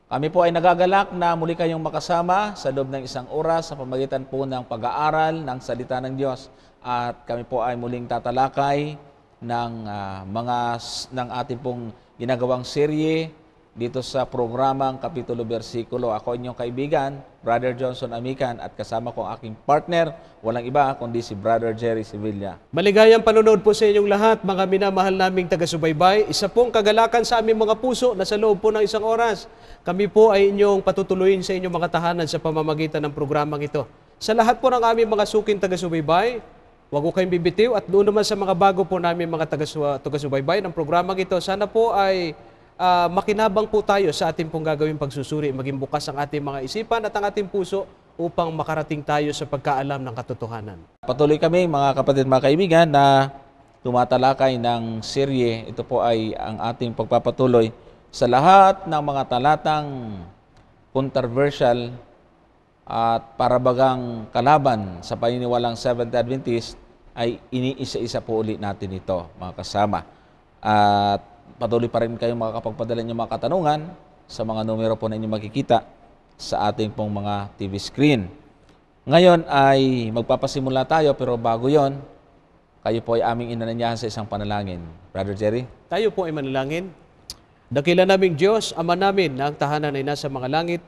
Kami po ay nagagalak na muli kayong makasama sa loob ng isang oras sa pamagitan po ng pag-aaral ng Salita ng Diyos. At kami po ay muling tatalakay ng ng ating pong ginagawang serye dito sa programang Kapitulo Bersikulo. Ako inyong kaibigan, Brother Johnson Amican, at kasama ko ang aking partner, walang iba kundi si Brother Jerry Sevilla. Maligayang panonood po sa inyong lahat, mga minamahal naming taga-subaybay. Isa pong kagalakan sa aming mga puso na sa loob po ng isang oras. Kami po ay inyong patutuloyin sa inyong mga tahanan sa pamamagitan ng programang ito. Sa lahat po ng aming mga suking taga-subaybay, huwag ko kayong bibitiw, at doon naman sa mga bago po namin mga taga-subaybay ng programang ito, sana po ay makinabang po tayo sa ating pong gagawing pagsusuri, maging bukas ang ating mga isipan at ang ating puso upang makarating tayo sa pagkaalam ng katotohanan. Patuloy kami mga kapatid, mga kaibigan, na tumatalakay ng serye. Ito po ay ang ating pagpapatuloy sa lahat ng mga talatang controversial at parabagang kalaban sa paniniwalang Seventh Adventist, ay iniisa-isa po ulit natin ito, mga kasama. At patuloy pa rin kayong makakapagpadala ng mga katanungan sa mga numero po na inyong makikita sa ating pong mga TV screen. Ngayon ay magpapasimula tayo, pero bago yon, kayo po ay aming inananyahan sa isang panalangin. Brother Jerry? Tayo po ay manalangin. Dakila naming Diyos, Ama namin na ang tahanan ay nasa mga langit,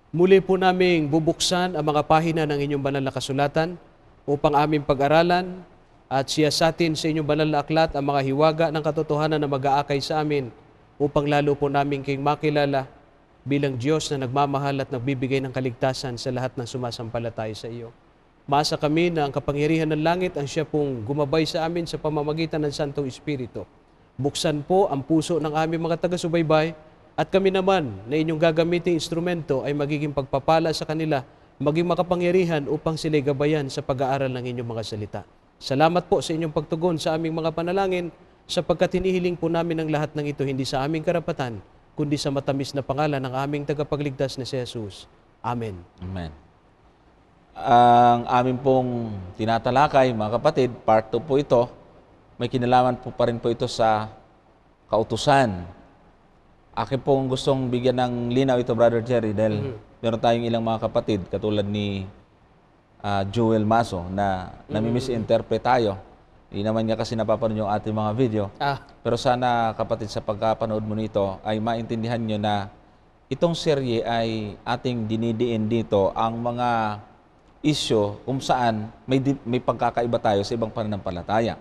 muli po naming bubuksan ang mga pahina ng inyong banal na kasulatan upang aming pag-aralan at siyasatin sa inyong banal na aklat ang mga hiwaga ng katotohanan na mag-aakay sa amin upang lalo po namin kayong makilala bilang Diyos na nagmamahal at nagbibigay ng kaligtasan sa lahat ng sumasampalataya sa iyo. Maasa kami na ang kapangyarihan ng langit ang siya pong gumabay sa amin sa pamamagitan ng Santong Espiritu. Buksan po ang puso ng aming mga taga-subaybay, at kami naman na inyong gagamiting instrumento ay magiging pagpapala sa kanila, maging makapangyarihan upang sila'y gabayan sa pag-aaral ng inyong mga salita. Salamat po sa inyong pagtugon sa aming mga panalangin, sapagkat hinihiling po namin ang lahat ng ito hindi sa aming karapatan, kundi sa matamis na pangalan ng aming tagapagligtas na si Jesus. Amen. Amen. Ang aming pong tinatalakay, mga kapatid, part 2 po ito. May kinalaman po pa rin po ito sa kautusan. Akin pong gustong bigyan ng linaw ito, Brother Jerry, dahil meron tayong ilang mga kapatid, katulad ni Joel Maso, na nami-misinterpret tayo. Hindi naman niya kasi napapanood yung ating mga video. Pero sana, kapatid, sa pagkapanood mo nito, ay maintindihan nyo na itong serye ay ating dinidiin dito ang mga issue kung saan may pagkakaiba tayo sa ibang pananampalataya.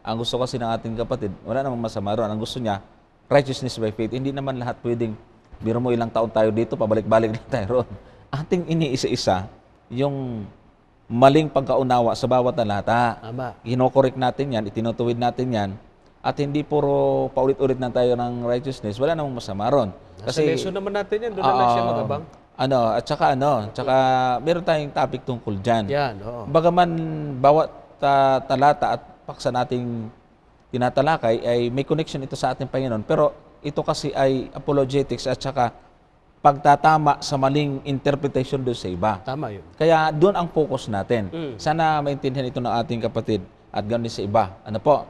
Ang gusto kasi ng ating kapatid, wala namang masama ron. Ang gusto niya, righteousness by faith. Hindi naman lahat pwedeng, biro mo ilang taon tayo dito, pabalik-balik na tayo ron. Ating iniisa-isa yung maling pagkaunawa sa bawat talata. Hinokorek natin yan, itinutuwid natin yan, at hindi puro paulit-ulit na tayo ng righteousness. Wala namang masama ron. Kasi lesson naman natin yan, doon na lang siya magabang. Tsaka meron tayong topic tungkol dyan. Yan, oo. Bagaman bawat talata at paksa nating tinatalakay ay may connection ito sa ating Panginoon, pero ito kasi ay apologetics at saka pagtatama sa maling interpretation doon sa iba. Tama yun. Kaya doon ang focus natin. Sana maintindihan ito ng ating kapatid at ganoon sa iba. Ano po?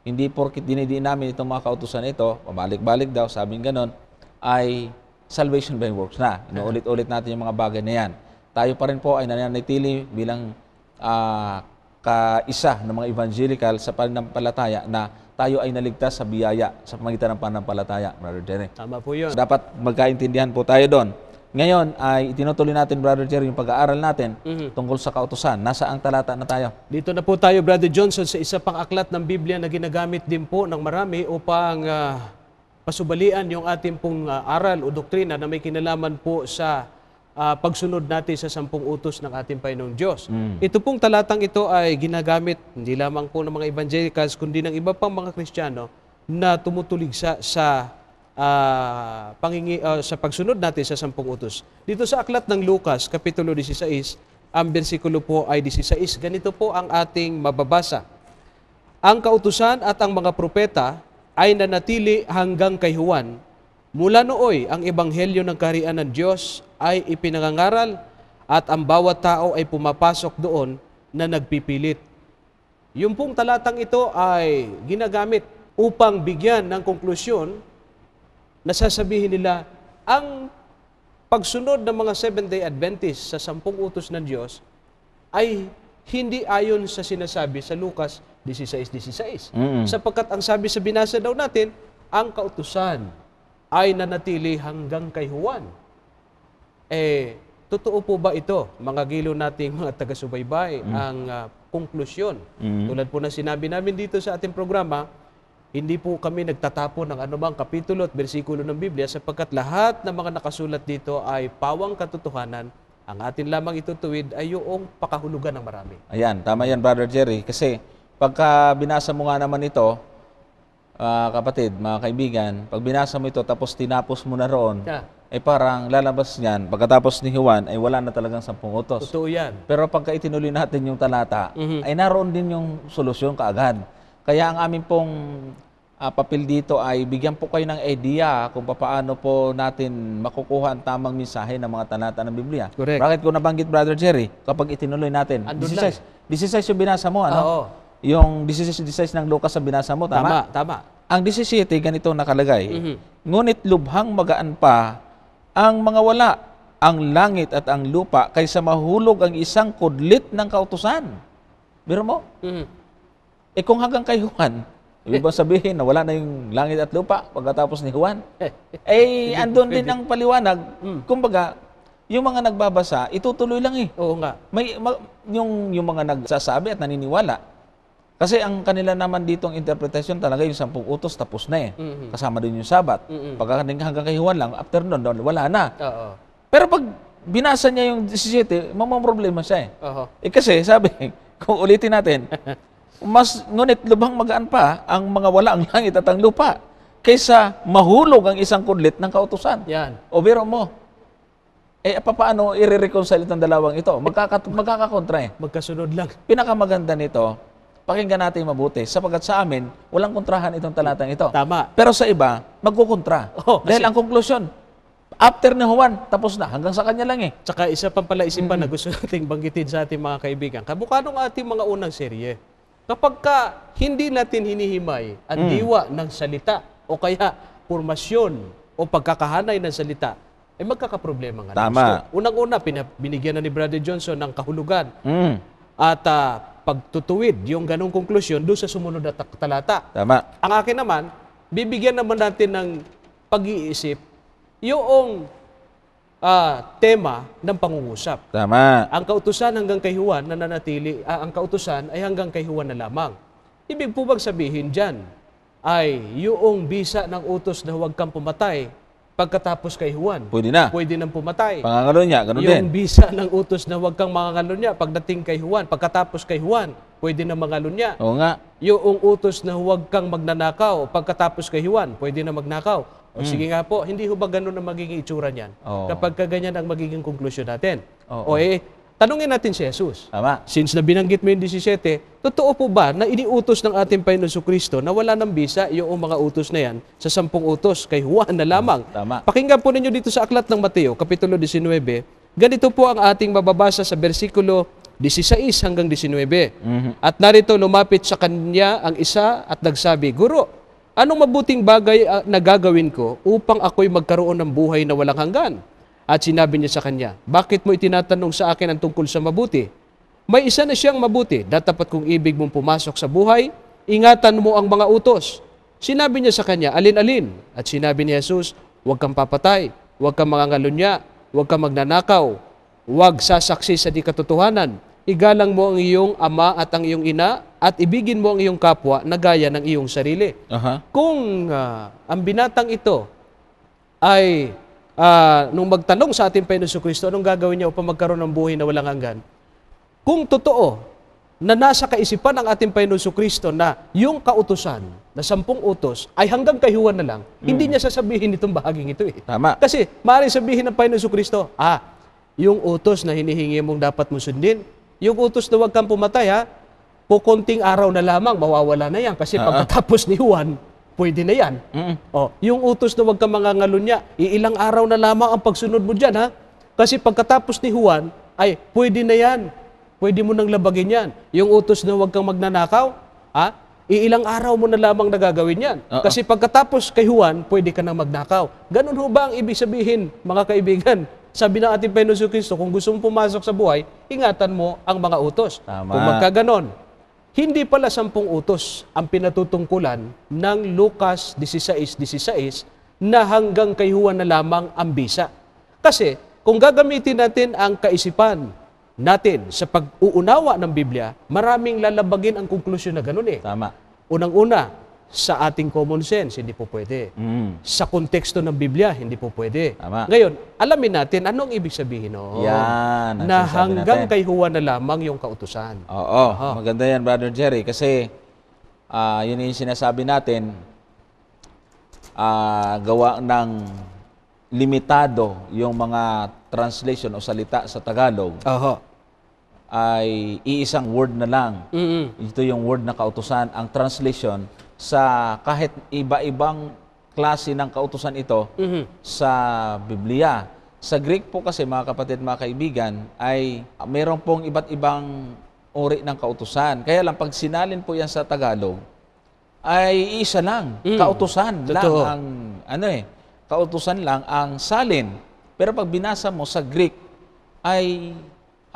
Hindi porkit dinidiin namin itong mga kautusan ito, pabalik-balik daw, sabing ganoon, ay salvation by works na. Inuulit-ulit natin yung mga bagay na yan. Tayo pa rin po ay nananatili bilang kaisa ng mga evangelical sa pananampalataya na tayo ay naligtas sa biyaya sa pamagitan ng pananampalataya, Brother Jerry. Tama po yun. Dapat magkaintindihan po tayo doon. Ngayon ay itinutuloy natin, Brother Jerry, yung pag-aaral natin tungkol sa kautusan. Nasa ang talata na tayo? Dito na po tayo, Brother Johnson, sa isa pang aklat ng Biblia na ginagamit din po ng marami upang pasubalian yung ating pong aral o doktrina na may kinalaman po sa pagsunod natin sa 10 utos ng ating Panginoong Diyos. Ito pong talatang ito ay ginagamit hindi lamang po ng mga evangelicals, kundi ng iba pang mga Kristiyano na tumutulig sa pagsunod natin sa 10 utos. Dito sa aklat ng Lucas, Kapitulo 16, ang bersikulo po ay 16. Ganito po ang ating mababasa. Ang kautusan at ang mga propeta ay nanatili hanggang kay Juan. Mula nooy, ang ebanghelyo ng kaharian ng Diyos ay ipinangangaral at ang bawat tao ay pumapasok doon na nagpipilit. Yung pong talatang ito ay ginagamit upang bigyan ng konklusyon na sasabihin nila ang pagsunod ng mga Seventh-day Adventists sa 10 utos ng Diyos ay hindi ayon sa sinasabi sa Lucas 16:16. Sapagkat ang sabi sa binasa daw natin, ang kautusan ay nanatili hanggang kay Juan. Totoo po ba ito, mga gilo nating mga taga-subaybay, ang konklusyon? Tulad po ng sinabi namin dito sa ating programa, hindi po kami nagtatapon ng anumang kapitulo at bersikulo ng Biblia sapagkat lahat ng mga nakasulat dito ay pawang katotohanan. Ang atin lamang itutuwid ay yung pakahulugan ng marami. Ayan, tama yan, Brother Jerry. Kasi pagka binasa mo nga naman ito, kapatid, mga kaibigan, pag binasa mo ito tapos tinapos mo na roon, parang lalabas niyan, pagkatapos ni Juan, ay wala na talagang 10 utos. Totoo yan. Pero pagka itinuloy natin yung talata, ay naroon din yung solusyon kaagad. Kaya ang amin pong papel dito ay bigyan po kayo ng idea kung paano po natin makukuha ang tamang mensahe ng mga talata ng Biblia. Correct. Bakit ko nabanggit, Brother Jerry, kapag itinuloy natin? 16 yung binasa mo, ano? Oo. Yung 16 ng Lucas sa binasa mo, tama? Tama. Ang 17, ganito nakalagay. Ngunit lubhang magaan pa ang mga wala, ang langit at ang lupa, kaysa mahulog ang isang kudlit ng kautusan. Biro mo? Kung hanggang kay Juan, ibig ba sabihin na wala na yung langit at lupa pagkatapos ni Juan? Andun din ang paliwanag. Kumbaga, yung mga nagbabasa, itutuloy lang eh. Oo nga. Yung mga nagsasabi at naniniwala. Kasi ang kanila naman ditong interpretasyon talaga yung 10 utos tapos na eh. Kasama din yung Sabat. Pagka hanggang kay Juan lang, after nun, wala na. Oo. Pero pag binasa niya yung 17, problema siya eh. Oo. Kasi sabi, kung ulitin natin, ngunit lubhang magaan pa ang mga wala ang langit at ang lupa kaysa mahulog ang isang kudlit ng kautusan. Yan. O biro mo, paano i-reconcile itong dalawang ito? Magkakakontra eh. Magkasunod lang. Pinakamaganda nito, pakinggan natin mabuti, sapagkat sa amin, walang kontrahan itong talatang ito. Tama. Pero sa iba, magkukontra. Dahil ang konklusyon, after ni Juan, tapos na, hanggang sa kanya lang eh. Tsaka isa pang palaisipan na gusto nating banggitin sa ating mga kaibigan. Kamukha nung ating mga unang serye. Kapag hindi natin hinihimay ang diwa ng salita o kaya formasyon o pagkakahanay ng salita, magkakaproblema nga. Tama. Unang-una, binigyan na ni Brother Johnson ng kahulugan. At pagtutuwid yung ganong konklusyon doon sa sumunod na talata. Tama. Ang akin naman, bibigyan naman natin ng pag-iisip yung tema ng pangungusap. Tama. Ang kautusan hanggang kay Juan na nanatili, ang kautusan ay hanggang kay Juan na lamang. Ibig po bang sabihin dyan ay yung bisa ng utos na huwag kang pumatay pagkatapos kay Juan? Pwede na. Pwede nang pumatay. Pangangalo niya, ganun din. Yung bisa ng utos na huwag kang mangangalo niya pagdating kay Juan, pagkatapos kay Juan, pwede na mangalo niya. Oo nga. Yung utos na huwag kang magnanakaw pagkatapos kay Juan, pwede na magnakaw. O sige nga po, hindi ho ba ganun ang magiging itsura niyan? Kapag ganyan ang magiging konklusyon natin. Tanungin natin si Jesus. Tama. Since na binanggit mo yung 17, totoo po ba na iniutos ng ating Panginoon Jesucristo na wala ng bisa yung mga utos na yan sa 10 utos kay Juan na lamang? Tama. Pakinggan po ninyo dito sa aklat ng Mateo, Kapitulo 19. Ganito po ang ating mababasa sa bersikulo 16 hanggang 19. At narito lumapit sa kanya ang isa at nagsabi, Guro, anong mabuting bagay na gagawin ko upang ako'y magkaroon ng buhay na walang hanggan? At sinabi niya sa kanya, bakit mo itinatanong sa akin ang tungkol sa mabuti? May isa na siyang mabuti, datapat kung ibig mong pumasok sa buhay, ingatan mo ang mga utos. Sinabi niya sa kanya, alin-alin? At sinabi ni Jesus, huwag kang papatay, huwag kang mangangalunya, huwag kang magnanakaw, huwag sasaksi sa di katotohanan, igalang mo ang iyong ama at ang iyong ina, at ibigin mo ang iyong kapwa na gaya ng iyong sarili. Kung ang binatang ito ay nung magtanong sa ating Panginoon Jesucristo, anong gagawin niya upang magkaroon ng buhay na walang hanggan? Kung totoo na nasa kaisipan ng ating Panginoon Jesucristo na yung kautusan na 10 utos ay hanggang kay Juan na lang, hindi niya sasabihin itong bahaging ito eh. Tama. Kasi maaaring sabihin ng Panginoon Jesucristo, yung utos na hinihingi mong dapat mo sundin, yung utos na huwag kang pumatay po konting araw na lamang, mawawala na yan. Kasi pagkatapos ni Juan, pwede na yan. Mm. Yung utos na huwag ka mangangalunya, iilang araw na lamang ang pagsunod mo dyan, ha? Kasi pagkatapos ni Juan, ay pwede na yan. Pwede mo nang labagin yan. Yung utos na huwag kang magnanakaw, ha? Iilang araw mo na lamang nagagawin yan. Kasi pagkatapos kay Juan, pwede ka nang magnakaw. Ganun ho ba ang ibig sabihin, mga kaibigan? Sabi ng ating Panginoon Jesucristo, kung gusto mong pumasok sa buhay, ingatan mo ang mga utos. Tama. Kung magkaganon, hindi pala 10 utos ang pinatutungkulan ng Lucas 16:16 na hanggang kay Juan na lamang ang bisa. Kasi kung gagamitin natin ang kaisipan natin sa pag-uunawa ng Biblia, maraming lalabagin ang konklusyon na gano'n eh. Tama. Unang-una, sa ating common sense, hindi po pwede. Mm. Sa konteksto ng Biblia, hindi po pwede. Tama. Ngayon, alamin natin anong ibig sabihin noon. Yan ang Na sinasabi hanggang natin. kay Juan na lamang yung kautusan. Oo, maganda yan, Brother Jerry, kasi yun yung sinasabi natin, gawa ng limitado yung mga translation o salita sa Tagalog, ay iisang word na lang. Ito yung word na kautusan. Ang translation sa kahit iba-ibang klase ng kautusan ito sa Biblia. Sa Greek po kasi, mga kapatid, mga kaibigan, ay meron pong iba't ibang uri ng kautusan. Kaya lang, pag sinalin po yan sa Tagalog, ay isa lang. Kautusan lang Totoo. ang, kautusan lang ang salin. Pero pag binasa mo sa Greek, ay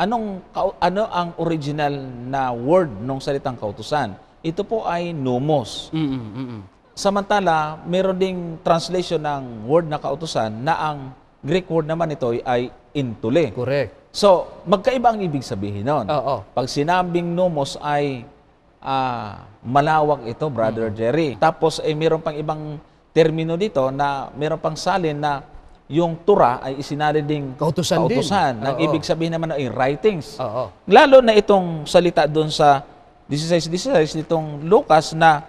ano ang original na word ng salitang kautusan? Ito po ay nomos. Samantala, meron ding translation ng word na kautusan na ang Greek word naman ito ay intule. Correct. So, magkaiba ang ibig sabihin nun. Oo. Pag sinabing nomos ay malawak ito, Brother Jerry. Tapos, meron pang ibang termino dito na meron pang salin na yung Torah ay isinalin ding Kautusan din. Ang Oo. ibig sabihin naman ay writings. Oo. Lalo na itong salita doon sa 16:16 nitong Lucas na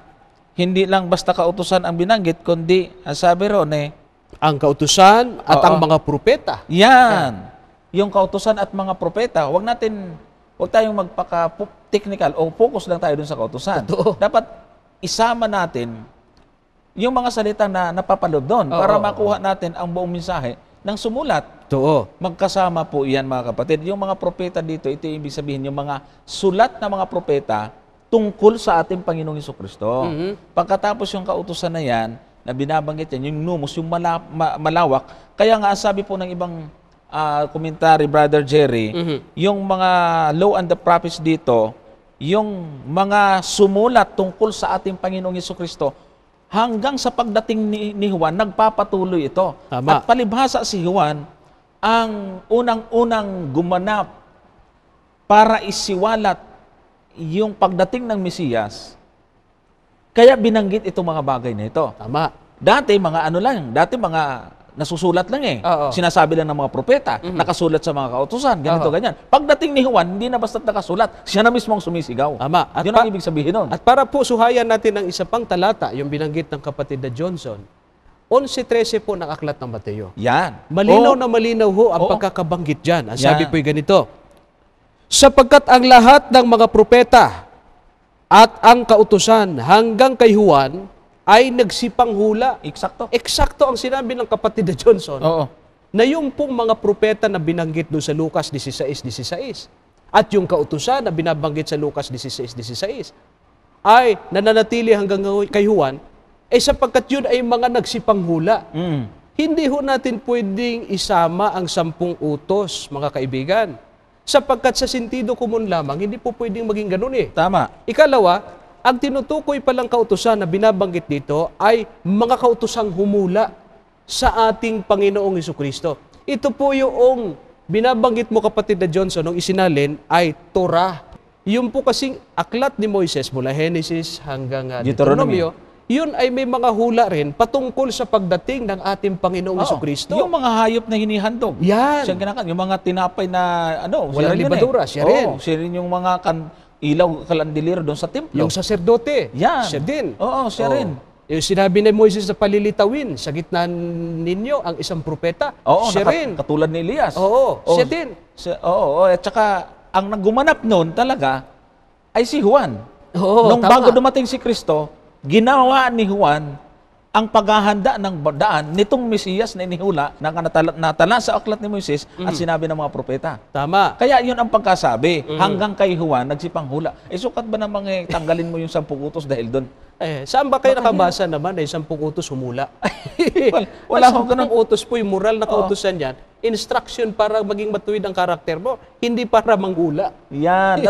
hindi lang basta kautusan ang binanggit, kundi ang sabi ron Ang kautusan at ang mga propeta. yan. Yung kautusan at mga propeta, wag tayong magpaka-technical o focus lang tayo dun sa kautusan. Totoo. Dapat isama natin yung mga salita na napapalood doon para makuha natin ang buong mensahe ng sumulat. Totoo. Magkasama po iyan, mga kapatid. Yung mga propeta dito, ito yung ibig sabihin, yung mga sulat na mga propeta tungkol sa ating Panginoong Jesucristo. Pagkatapos yung kautusan na yan, na binabanggit yan, yung nomos, yung malawak. Kaya nga, sabi po ng ibang commentary, Brother Jerry, yung mga law and the prophets dito, yung mga sumulat tungkol sa ating Panginoong Jesucristo, hanggang sa pagdating ni Juan, nagpapatuloy ito. Tama. At palibhasa si Juan, ang unang-unang gumanap para isiwalat yung pagdating ng Mesiyas, kaya binanggit itong mga bagay na ito. Tama. Dati mga nasusulat lang eh. Oo. Sinasabi lang ng mga propeta, nakasulat sa mga kautusan, ganito, ganyan. Pagdating ni Juan, hindi na basta nakasulat, siya na mismo ang sumisigaw. Tama. At Yun ang ibig sabihin nun. At para po suhayan natin ang isa pang talata, yung binanggit ng kapatid na Johnson, 11:13 po ng Aklat ng Mateo. Yan. Malinaw na malinaw ho ang Oo. pagkakabanggit dyan. Ang sabi Yan. po'y ganito, sapagkat ang lahat ng mga propeta at ang kautusan hanggang kay Juan ay nagsipang hula. Eksakto. Eksakto ang sinabi ng kapatid na Johnson Oo. na yung pong mga propeta na binanggit doon sa Lucas 16:16 at yung kautusan na binabanggit sa Lucas 16:16 ay nananatili hanggang kay Juan sapagkat yun ay mga nagsipang hula. Hindi ho natin pwedeng isama ang 10 utos, mga kaibigan. Sapagkat sa sentido komon lamang, hindi po pwedeng maging ganun eh. Tama. Ikalawa, ang tinutukoy palang kautusan na binabanggit dito ay mga kautusang humula sa ating Panginoong Jesucristo. Ito po yung binabanggit mo, kapatid na Johnson, nung isinalin ay Torah. Yung po kasing aklat ni Moises mula Genesis hanggang Deuteronomy. Deuteronomio, yun ay may mga hula rin patungkol sa pagdating ng ating Panginoong Oo. Jesucristo. Yung mga hayop na hinihandog. Yan. Siya kinakain. Yung mga tinapay na Walang libadura, siya rin. Siya rin yung mga ilaw kalandiliro doon sa templo. Yung saserdote, Yan. siya din. Oo, siya rin. Yung sinabi ni Moises na palilitawin sa gitna ninyo ang isang propeta, Oo, siya rin. katulad ni Elias. Oo, siya din. At saka, ang naggumanap noon talaga ay si Juan. Oo, Nung tama. bago dumating si Kristo, ginawa ni Juan ang paghahanda ng daan nitong Mesiyas na inihula na natala sa aklat ni Moises at sinabi ng mga propeta. Tama. Kaya yun ang pagkasabi, hanggang kay Juan nagsipanghula. Sukat ba namang tanggalin mo yung 10 utos dahil doon? Saan ba kayo nakabasa naman 10 utos humula? Wala akong ganun. 10 utos po, yung moral na kautusan yan, instruction para maging matuwid ang karakter mo, hindi para manghula. Yan.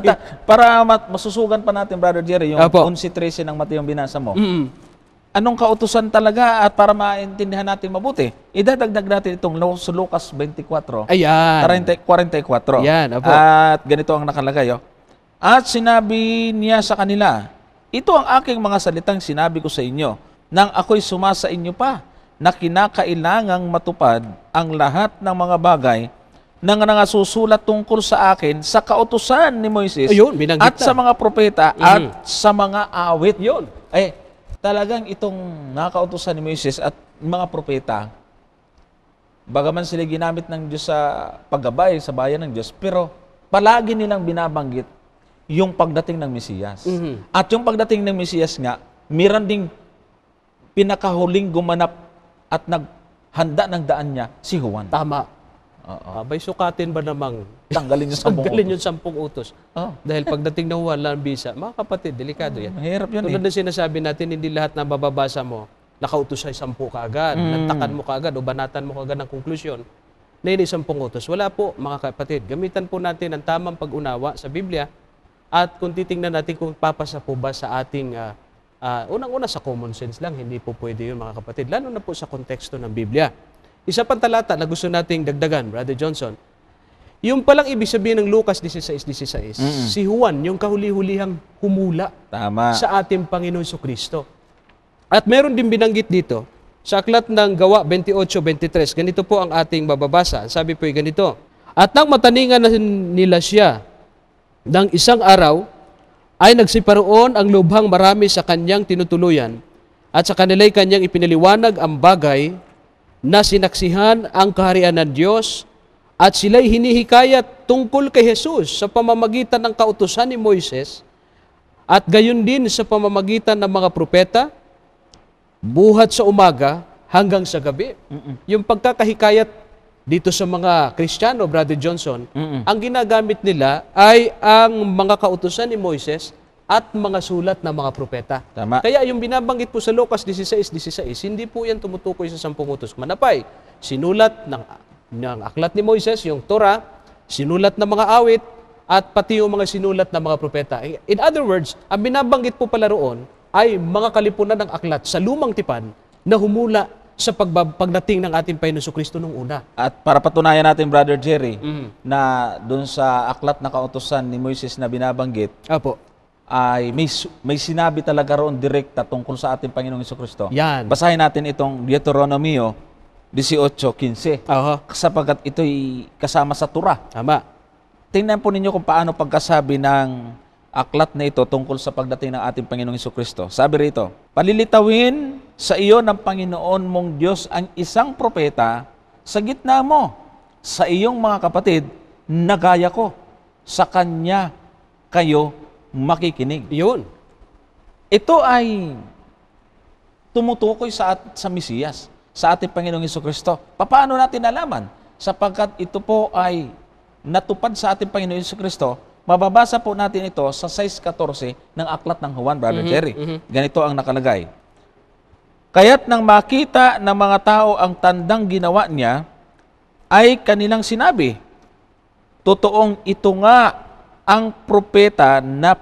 Para masusugan pa natin, Brother Jerry, yung Apo. 11:13 ng Mateo binasa mo. Anong kautusan talaga at para maintindihan natin mabuti? Idadagdag natin itong sa Lucas 24, Ayan. 44. Yan, apo. At ganito ang nakalagay. At sinabi niya sa kanila, ito ang aking mga salitang sinabi ko sa inyo, nang ako'y sumasa inyo pa, na kinakailangang matupad ang lahat ng mga bagay na nangasusulat tungkol sa akin sa kautusan ni Moises Ayun, binanggit at na. sa mga propeta at sa mga awit. Yun. Talagang itong nakautusan ni Moises at mga propeta, bagaman sila ginamit ng Diyos sa paggabay sa bayan ng Diyos, pero palagi nilang binabanggit yung pagdating ng Mesiyas. At yung pagdating ng Mesiyas nga, meron ding pinakahuling gumanap at naghanda ng daan niya, si Juan. Tama. Oo. Abay, sukatin ba namang Tanggalin yung 10 tanggalin utos. yung 10 utos? Oh, Dahil pagdating ng walang bisa, mga kapatid, delikado yan. mahirap yun Tulad na sinasabi natin, hindi lahat na bababasa mo, nakautos ay 10 kaagad, nagtakan mo kaagad, o banatan mo kaagad ng konklusyon, na yun ay 10 utos. Wala po, mga kapatid. Gamitan po natin ang tamang pag-unawa sa Biblia at kung titingnan natin kung papasa po ba sa ating, unang-una sa common sense lang, hindi po pwede yun, mga kapatid. Lalo na po sa konteksto ng Biblia. Isa pang talata na gusto nating dagdagan, Brother Johnson, yung palang ibig sabihin ng Lucas 16:16, si Juan, yung kahuli-hulihang humula Tama. sa ating Panginoon Kristo. At meron din binanggit dito, sa aklat ng Gawa 28:23, ganito po ang ating bababasa. Sabi po ganito, at nang mataningan na nila siya ng isang araw, ay nagsiparoon ang lubhang marami sa kanyang tinutuluyan, at sa kanila'y kanyang ipinaliwanag ang bagay na sinaksihan ang kaharian ng Diyos, at sila'y hinihikayat tungkol kay Jesus sa pamamagitan ng kautusan ni Moises at gayon din sa pamamagitan ng mga propeta, buhat sa umaga hanggang sa gabi. Yung pagkakahikayat dito sa mga Kristiyano, Brother Johnson, ang ginagamit nila ay ang mga kautusan ni Moises at mga sulat ng mga propeta. Tama. Kaya yung binabanggit po sa Lucas 16:16, hindi po yan tumutukoy sa 10 utos. Manapay, sinulat ng aklat ni Moises, yung Torah, sinulat ng mga awit, at pati yung mga sinulat ng mga propeta. In other words, ang binabanggit po pala roon ay mga kalipunan ng aklat sa lumang tipan na humula sa pagdating ng ating Panginoon Kristo nung una. At para patunayan natin, Brother Jerry, na doon sa aklat na kautusan ni Moises na binabanggit, Apo. ay may sinabi talaga roon direkta tungkol sa ating Panginoong Jesucristo. Yan. Basahin natin itong Deuteronomio 18:15. Aha. Sapagkat ito'y kasama sa Torah. Tama. Tingnan po ninyo kung paano pagkasabi ng aklat na ito tungkol sa pagdating ng ating Panginoong Jesucristo. Sabi rito, palilitawin sa iyo ng Panginoon mong Diyos ang isang propeta sa gitna mo, sa iyong mga kapatid na gaya ko. Sa kanya kayo makikinig. Yun. Ito ay tumutukoy sa Mesiyas, sa ating Panginoong Jesucristo. Paano natin nalaman? Sapagkat ito po ay natupad sa ating Panginoong Jesucristo, mababasa po natin ito sa 6:14 ng aklat ng Juan, Brother Jerry. Ganito ang nakalagay. Kaya't nang makita ng mga tao ang tandang ginawa niya, ay kanilang sinabi, totoong ito nga ang propeta na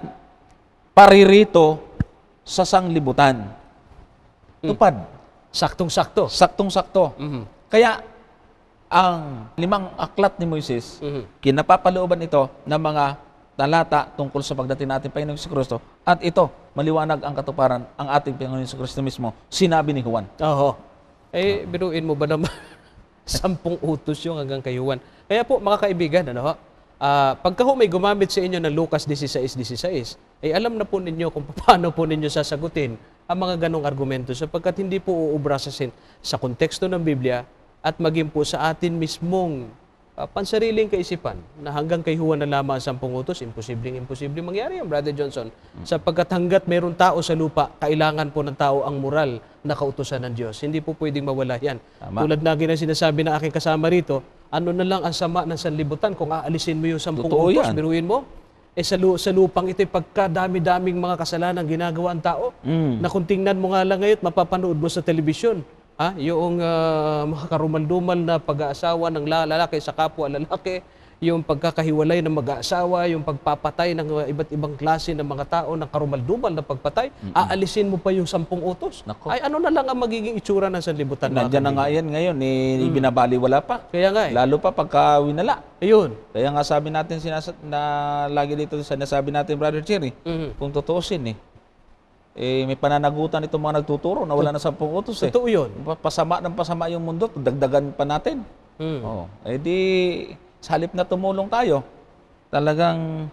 paririto sa sanglibutan. Tupad. Saktong-sakto. Saktong-sakto. Kaya, ang 5 aklat ni Moises, kinapapalooban ito ng mga talata tungkol sa pagdating natin Panginoong Jesucristo. At ito, maliwanag ang katuparan, ang ating Panginoong Jesucristo mismo, sinabi ni Juan. Oho. Biruin mo ba naman 10 utos yung hanggang kay Juan? Kaya po, mga kaibigan, pagka may gumamit sa inyo ng Lucas 16:16, alam na po ninyo kung paano po ninyo sasagutin ang mga ganong argumento sapagkat hindi po uubra sa konteksto ng Biblia at maging po sa atin mismong pansariling kaisipan na hanggang kay Juan na lamang ang 10 utos, imposibleng mangyari yan, Brother Johnson. Sapagkat hanggat mayroong tao sa lupa, kailangan po ng tao ang moral na kautusan ng Diyos. Hindi po pwedeng mawala yan. Tama. Tulad na sinasabi ng aking kasama rito, ano na lang ang sama ng sanlibutan kung aalisin mo yung 10 Totoo utos, yan. biruin mo. Sa lupang ito, pagkadami-daming mga kasalanan ginagawa ang tao, na kung tingnan mo nga lang ngayon, mapapanood mo sa telebisyon, yung mga karumal-dumal na pag-aasawa ng lalaki sa kapwa lalaki, yung pagkakahiwalay ng mag-aasawa, yung pagpapatay ng iba't ibang klase ng mga tao ng karumal-dumal na pagpatay, aalisin mo pa yung 10 utos. Nako. Ay ano na lang ang magiging itsura ng sanlibutan. Nandiyan na nga yan ngayon, binabaliwala pa. Kaya nga Lalo pa pagka winala. Ayun. Kaya nga sabi natin, na lagi dito sinasabi natin, Brother Cherry, kung tutuusin may pananagutan itong mga nagtuturo na wala na 10 utos Totoo yun. Pasama ng pasama yung mundo, dagdagan pa natin. Oh, di sa halip na tumulong tayo, talagang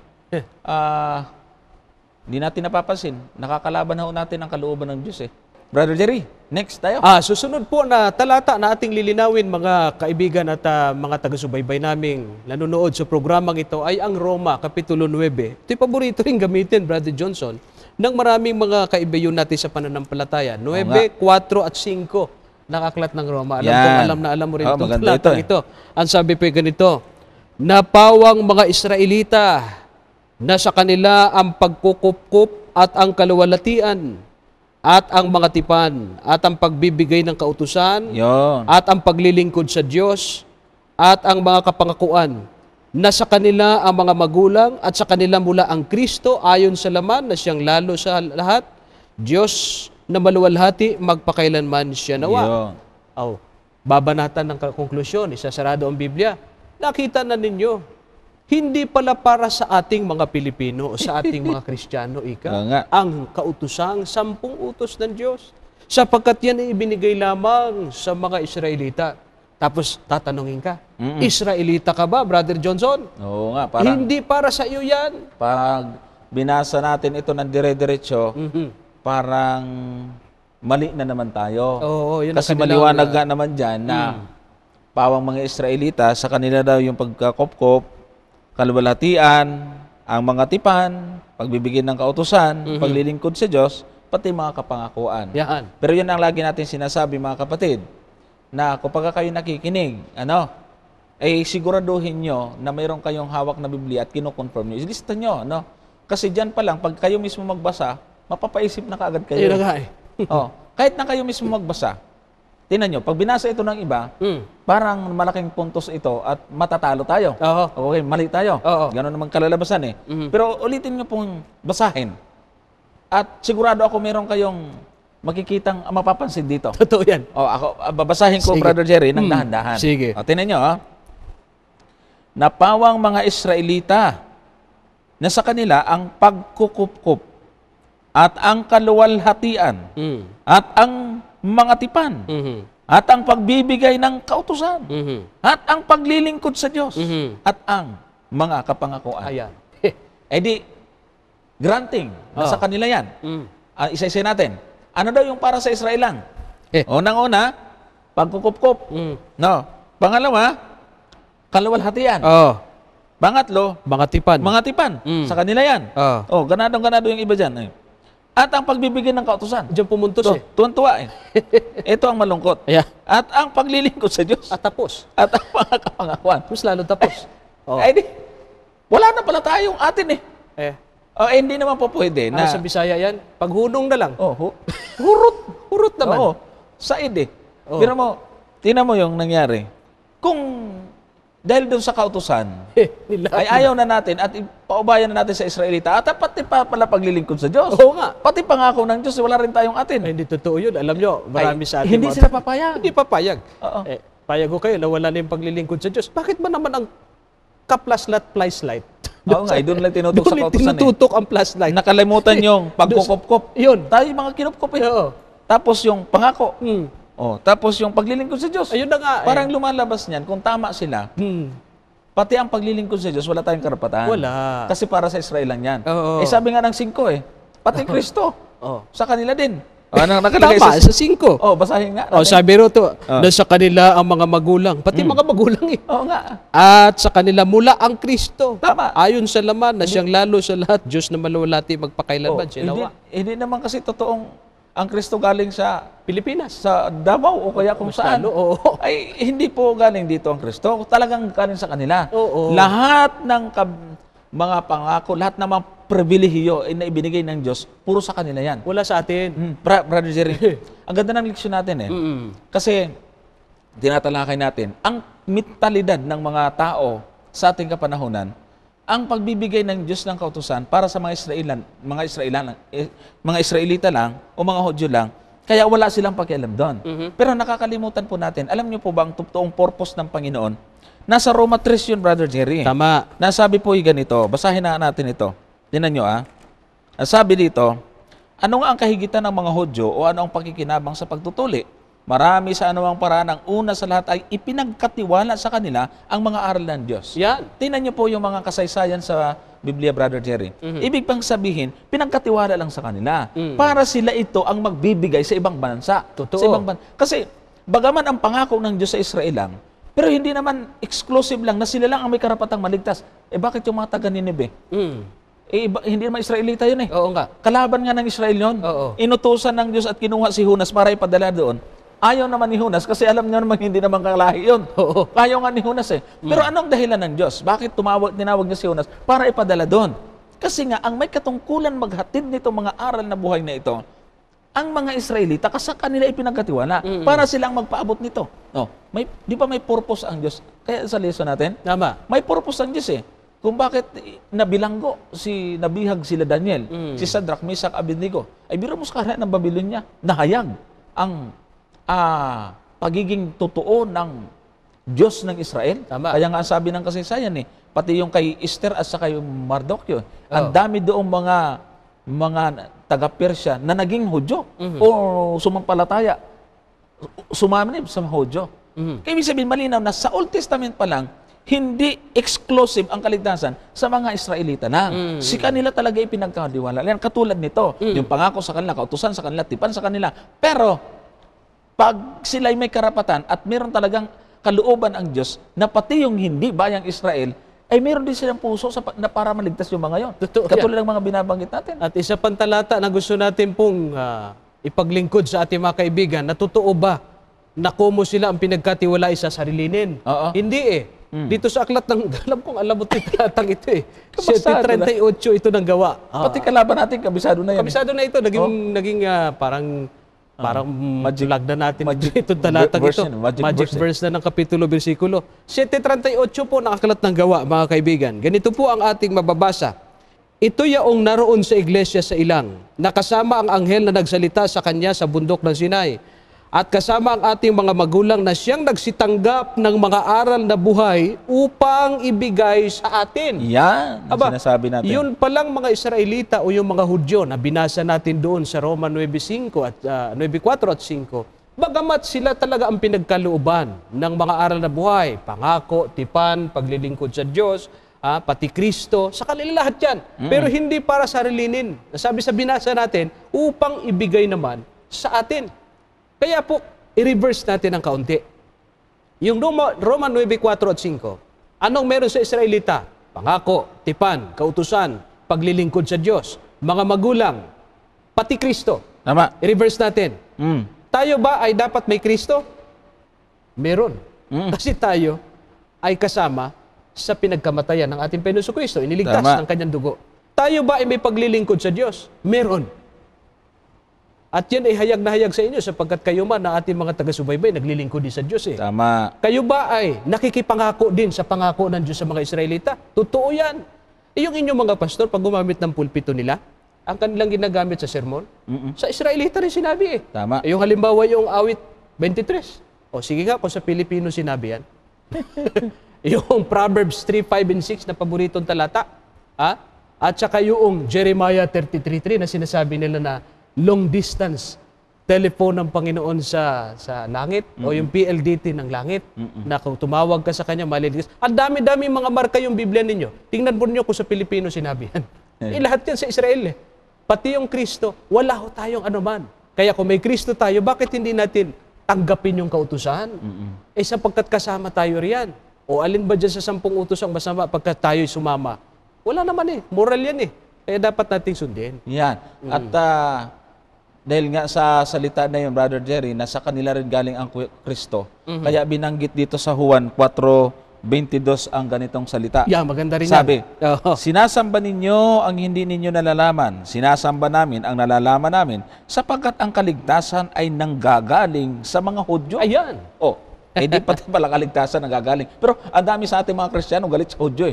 hindi natin napapansin. Nakakalaban ho natin ang kalooban ng Diyos Brother Jerry, next tayo. Susunod po na talata na ating lilinawin mga kaibigan at mga taga-subaybay naming nanonood sa programang ito ay ang Roma, Kapitulo 9. Ito'y paborito rin gamitin, Brother Johnson, ng maraming mga kaibigan natin sa pananampalataya. 9, 4 at 5 nakaklat ng Roma. Alam mo rin itong talatang ito. Ang sabi po ganito, napawang mga Israelita na sa kanila ang pagkukupkup at ang kaluwalhatian at ang mga tipan at ang pagbibigay ng kautusan at ang paglilingkod sa Diyos at ang mga kapangakuan na sa kanila ang mga magulang at sa kanila mula ang Kristo ayon sa laman na siyang lalo sa lahat, Diyos na maluwalhati magpakailanman siya nawa. Babanatan ng konklusyon, isasarado ang Biblia. Nakita na ninyo, hindi pala para sa ating mga Pilipino o sa ating mga Kristiyano, ang kautusang 10 utos ng Diyos. Sapagkat yan ay ibinigay lamang sa mga Israelita. Tapos tatanungin ka, Israelita ka ba, Brother Johnson? Oo nga, parang hindi para sa iyo yan. Pag binasa natin ito ng dire-diretso, parang mali na naman tayo. Yun kasi maliwanag nga naman dyan na pawang mga Israelita, sa kanila daw yung pagkakopkop, kaluwalhatian, ang mga tipan, pagbibigay ng kautusan, paglilingkod sa Diyos, pati mga kapangakuan. Yan. Pero yun ang lagi natin sinasabi, mga kapatid, na kapag kayo nakikinig, siguraduhin nyo na mayroon kayong hawak na Biblia at kinoconfirm nyo. Ilista nyo, Kasi dyan pa lang, pag kayo mismo magbasa, mapapaisip na kaagad kayo. Ayun na nga kahit na kayo mismo magbasa, tingnan nyo, pag binasa ito ng iba, parang malaking puntos ito at matatalo tayo. Okay, mali tayo. Ganon naman kalalabasan Pero ulitin nyo pong basahin. At sigurado ako meron kayong makikitang mapapansin dito. Totoo yan. Ako, babasahin ko, Brother Jerry, ng dahan-dahan. Sige. Tingnan nyo, napawang mga Israelita na sa kanila ang pagkukupkup at ang kaluwalhatian at ang mga tipan at ang pagbibigay ng kautusan at ang paglilingkod sa Diyos at ang mga kapangakuan. Ayan. Di, granting na sa kanila yan. Isa-isa natin. Ano daw yung para sa Israel lang? Unang-una, pagkukupkup. Pangalawa, kaluwalhatian. Pangatlo, mga tipan. Mga tipan. Sa kanila yan. Ganadong-ganado yung iba dyan. At ang pagbibigay ng kautusan. Diyan pumuntos Tuwan-tuwa Ito ang malungkot. At ang paglilingkod sa Diyos. At tapos. At ang mga kapangakuan. Mas lalo tapos. Di, wala na pala tayong atin hindi naman po pwede na. Sa Bisaya yan, paghunong na lang. Hurot naman. Oo. Said Pero tingnan mo yung nangyari. Kung dahil doon sa kautusan, ay ayaw na natin at ipaubayan na natin sa Israelita at pati pa pala paglilingkod sa Diyos. Oo nga. Pati pangako ng Diyos, wala rin tayong atin. Hindi totoo yun. Alam nyo, marami sa atin. Hindi sila papayag. Hindi papayag. Payag ko kayo na wala na yung paglilingkod sa Diyos. Bakit ba naman ang ka-flashlight, flashlight? Oo nga, doon lang tinutok sa kautusan. Tinututok ang flashlight. Nakalimutan yung pagkukop-kop. Yun. Tayo mga kinupkop Tapos yung pangako. Tapos yung paglilingkod sa Diyos. Ayun na nga. Parang lumalabas niyan, kung tama sila, pati ang paglilingkod sa Diyos, wala tayong karapatan. Wala. Kasi para sa Israel lang yan. Oo. Sabi nga ng 5 pati Kristo. Sa kanila din. Ano nakalagay Tama, sa 5. Oh, basahin nga. O, sabi rito, na sa kanila ang mga magulang, pati mga magulang Oo nga. At sa kanila mula ang Kristo. Tama. Ayon sa laman na siyang lalo sa lahat, Diyos na maluwalhati magpakailanman. Sinawa. Hindi naman kasi totoong ang Kristo galing sa Pilipinas. Davao o kaya kung saan. Oo. Ay, hindi po galing dito ang Kristo. Talagang galing sa kanila. Oo. Lahat ng mga pangako, lahat ng mga pribilehiyo na ibinigay ng Diyos, puro sa kanila yan. Wala sa atin. Brother Jerry, ang ganda ng leksyon natin eh. Kasi, tinatalakay natin, ang mentalidad ng mga tao sa ating kapanahunan, ang pagbibigay ng Diyos ng kautusan para sa mga Israelita lang o mga Hudyo lang, kaya wala silang pakialam doon. Pero nakakalimutan po natin, alam niyo po ba ang totoong purpose ng Panginoon? Nasa Roma 3 yun, Brother Jerry. Tama. Nasabi po yung ganito, basahin na natin ito. Tingnan nyo Sabi dito, ano nga ang kahigitan ng mga Hudyo o ano ang pakikinabang sa pagtutuli? Marami sa anumang paraan, ang una sa lahat ay ipinagkatiwala sa kanila ang mga aral ng Diyos. Yan. Tingnan nyo po yung mga kasaysayan sa Biblia, Brother Jerry. Ibig pang sabihin, pinagkatiwala lang sa kanila. Para sila ito ang magbibigay sa ibang bansa. Totoo. Sa ibang Kasi, bagaman ang pangako ng Diyos sa Israel lang, pero hindi naman exclusive lang na sila lang ang may karapatang maligtas. Bakit yung mga taga-Ninibe? Hindi naman Israelita yun eh. Oo nga. Kalaban nga ng Israel yun. Oo. Inutusan ng Diyos at kinuha si Hunas para ipadala doon. Ayaw naman ni Hunas kasi alam niya naman hindi naman kalahi yun. Oo. Ayaw nga ni Hunas eh. Pero anong dahilan ng Diyos? Bakit tinawag niya si Hunas para ipadala doon? Kasi nga, ang may katungkulan maghatid nito mga aral na buhay na ito, ang mga Israelita, kasi kanila ipinagkatiwala para silang magpaabot nito. Di ba may purpose ang Diyos? Kaya sa lesson natin, Tama. may purpose ang Diyos eh. Kung bakit nabihag sila Daniel, si Shadrach, Meshach, Abednego, ay biro mo sa kaharian ng Babylonia, nahayag ang pagiging totoo ng Diyos ng Israel. Tama. Kaya nga sabi ng kasaysayan pati yung kay Esther at saka yung Mardukyo, ang dami doong mga taga-Persya na naging Hudyo o sumampalataya, sumanib sa Hudyo. Kaya ibig sabihin, malinaw na sa Old Testament pa lang, hindi exclusive ang kaligtasan sa mga Israelita lang. Si kanila talaga ipinagkadiwala. Katulad nito, yung pangako sa kanila, kautusan sa kanila, tipan sa kanila. Pero, pag sila ay may karapatan at meron talagang kalooban ang Diyos na pati yung hindi bayang Israel, ay meron din silang puso na para maligtas yung mga yon. Katulad ng mga binabanggit natin. At isa pang talata na gusto natin pong ipaglingkod sa ating mga kaibigan, na totoo ba na kumo sila ang pinagkatiwalay sa sarilinin? Oo. Hindi eh. Dito sa aklat ng, alam mo talatang ito eh. Kabisado 38 ito ng gawa. Pati kalaban natin, kabisado na yan. Kabisado na ito, naging parang Magic- lagda natin itong talatang verse ito. yan, Magic verse verse na ng kapitulo, versikulo. 7:38 po ng aklat ng gawa, mga kaibigan. Ganito po ang ating mababasa. Ito yaong naroon sa iglesia sa ilang, nakasama ang anghel na nagsalita sa kanya sa bundok ng Sinai, at kasama ang ating mga magulang na siyang nagsitanggap ng mga aral na buhay upang ibigay sa atin. Yan, ang sinasabi natin. Yun palang mga Israelita o yung mga Hudyo na binasa natin doon sa Roma 9:5 at 9:4 at 5. Bagamat sila talaga ang pinagkalooban ng mga aral na buhay, pangako, tipan, paglilingkod sa Diyos, pati Kristo, sa kanila lahat yan. Pero hindi para sarilinin. Sabi sa binasa natin, upang ibigay naman sa atin. Kaya po, i-reverse natin ng kaunti. Yung Roma 9:4 at 5, anong meron sa Israelita? Pangako, tipan, kautusan, paglilingkod sa Diyos, mga magulang, pati Kristo. Tama. I-reverse natin. Tayo ba ay dapat may Kristo? Meron. Kasi tayo ay kasama sa pinagkamatayan ng ating Panginoon Kristo. Iniligtas ng kanyang dugo. Tayo ba ay may paglilingkod sa Diyos? Meron. At yan ay hayag na hayag sa inyo sapagkat kayo man na ating mga taga-subaybay naglilingkod din sa Diyos eh. Tama. Kayo ba ay nakikipangako din sa pangako ng Diyos sa mga Israelita? Totoo yan. Yung inyong mga pastor, pag gumamit ng pulpito nila, ang kanilang ginagamit sa sermon, sa Israelita rin sinabi eh. Tama. Yung halimbawa yung awit 23. O sige nga, kung sa Pilipino sinabi yan. Yung Proverbs 3, 5, and 6 na paboritong talata. At saka yung Jeremiah 33:3 na sinasabi nila na long distance telephone ng Panginoon sa langit o yung PLDT ng langit na kung tumawag ka sa kanya, maliligtas. Ang dami-dami mga marka yung Biblia ninyo. Tingnan po niyo kung sa Pilipino sinabi yan. Lahat yan sa Israel eh. Pati yung Kristo, wala ho tayong anuman. Kaya kung may Kristo tayo, bakit hindi natin tanggapin yung kautusan? Sapagkat kasama tayo riyan. O alin ba dyan sa 10 utos ang masama pagkat tayo'y sumama? Wala naman moral yan Kaya dapat nating sundin. Yan. At dahil nga sa salita na yun, Brother Jerry, na sa kanila rin galing ang Kristo. Kaya binanggit dito sa Juan 4:22 ang ganitong salita. Yeah, maganda rin Sabi, yan. sinasamba ninyo ang hindi ninyo nalalaman. Sinasamba namin ang nalalaman namin sapagkat ang kaligtasan ay nanggagaling sa mga Hudyo. Ayan. Hindi pati pala kaligtasan nanggagaling. Pero ang dami sa ating mga Kristiyano galit sa Hudyo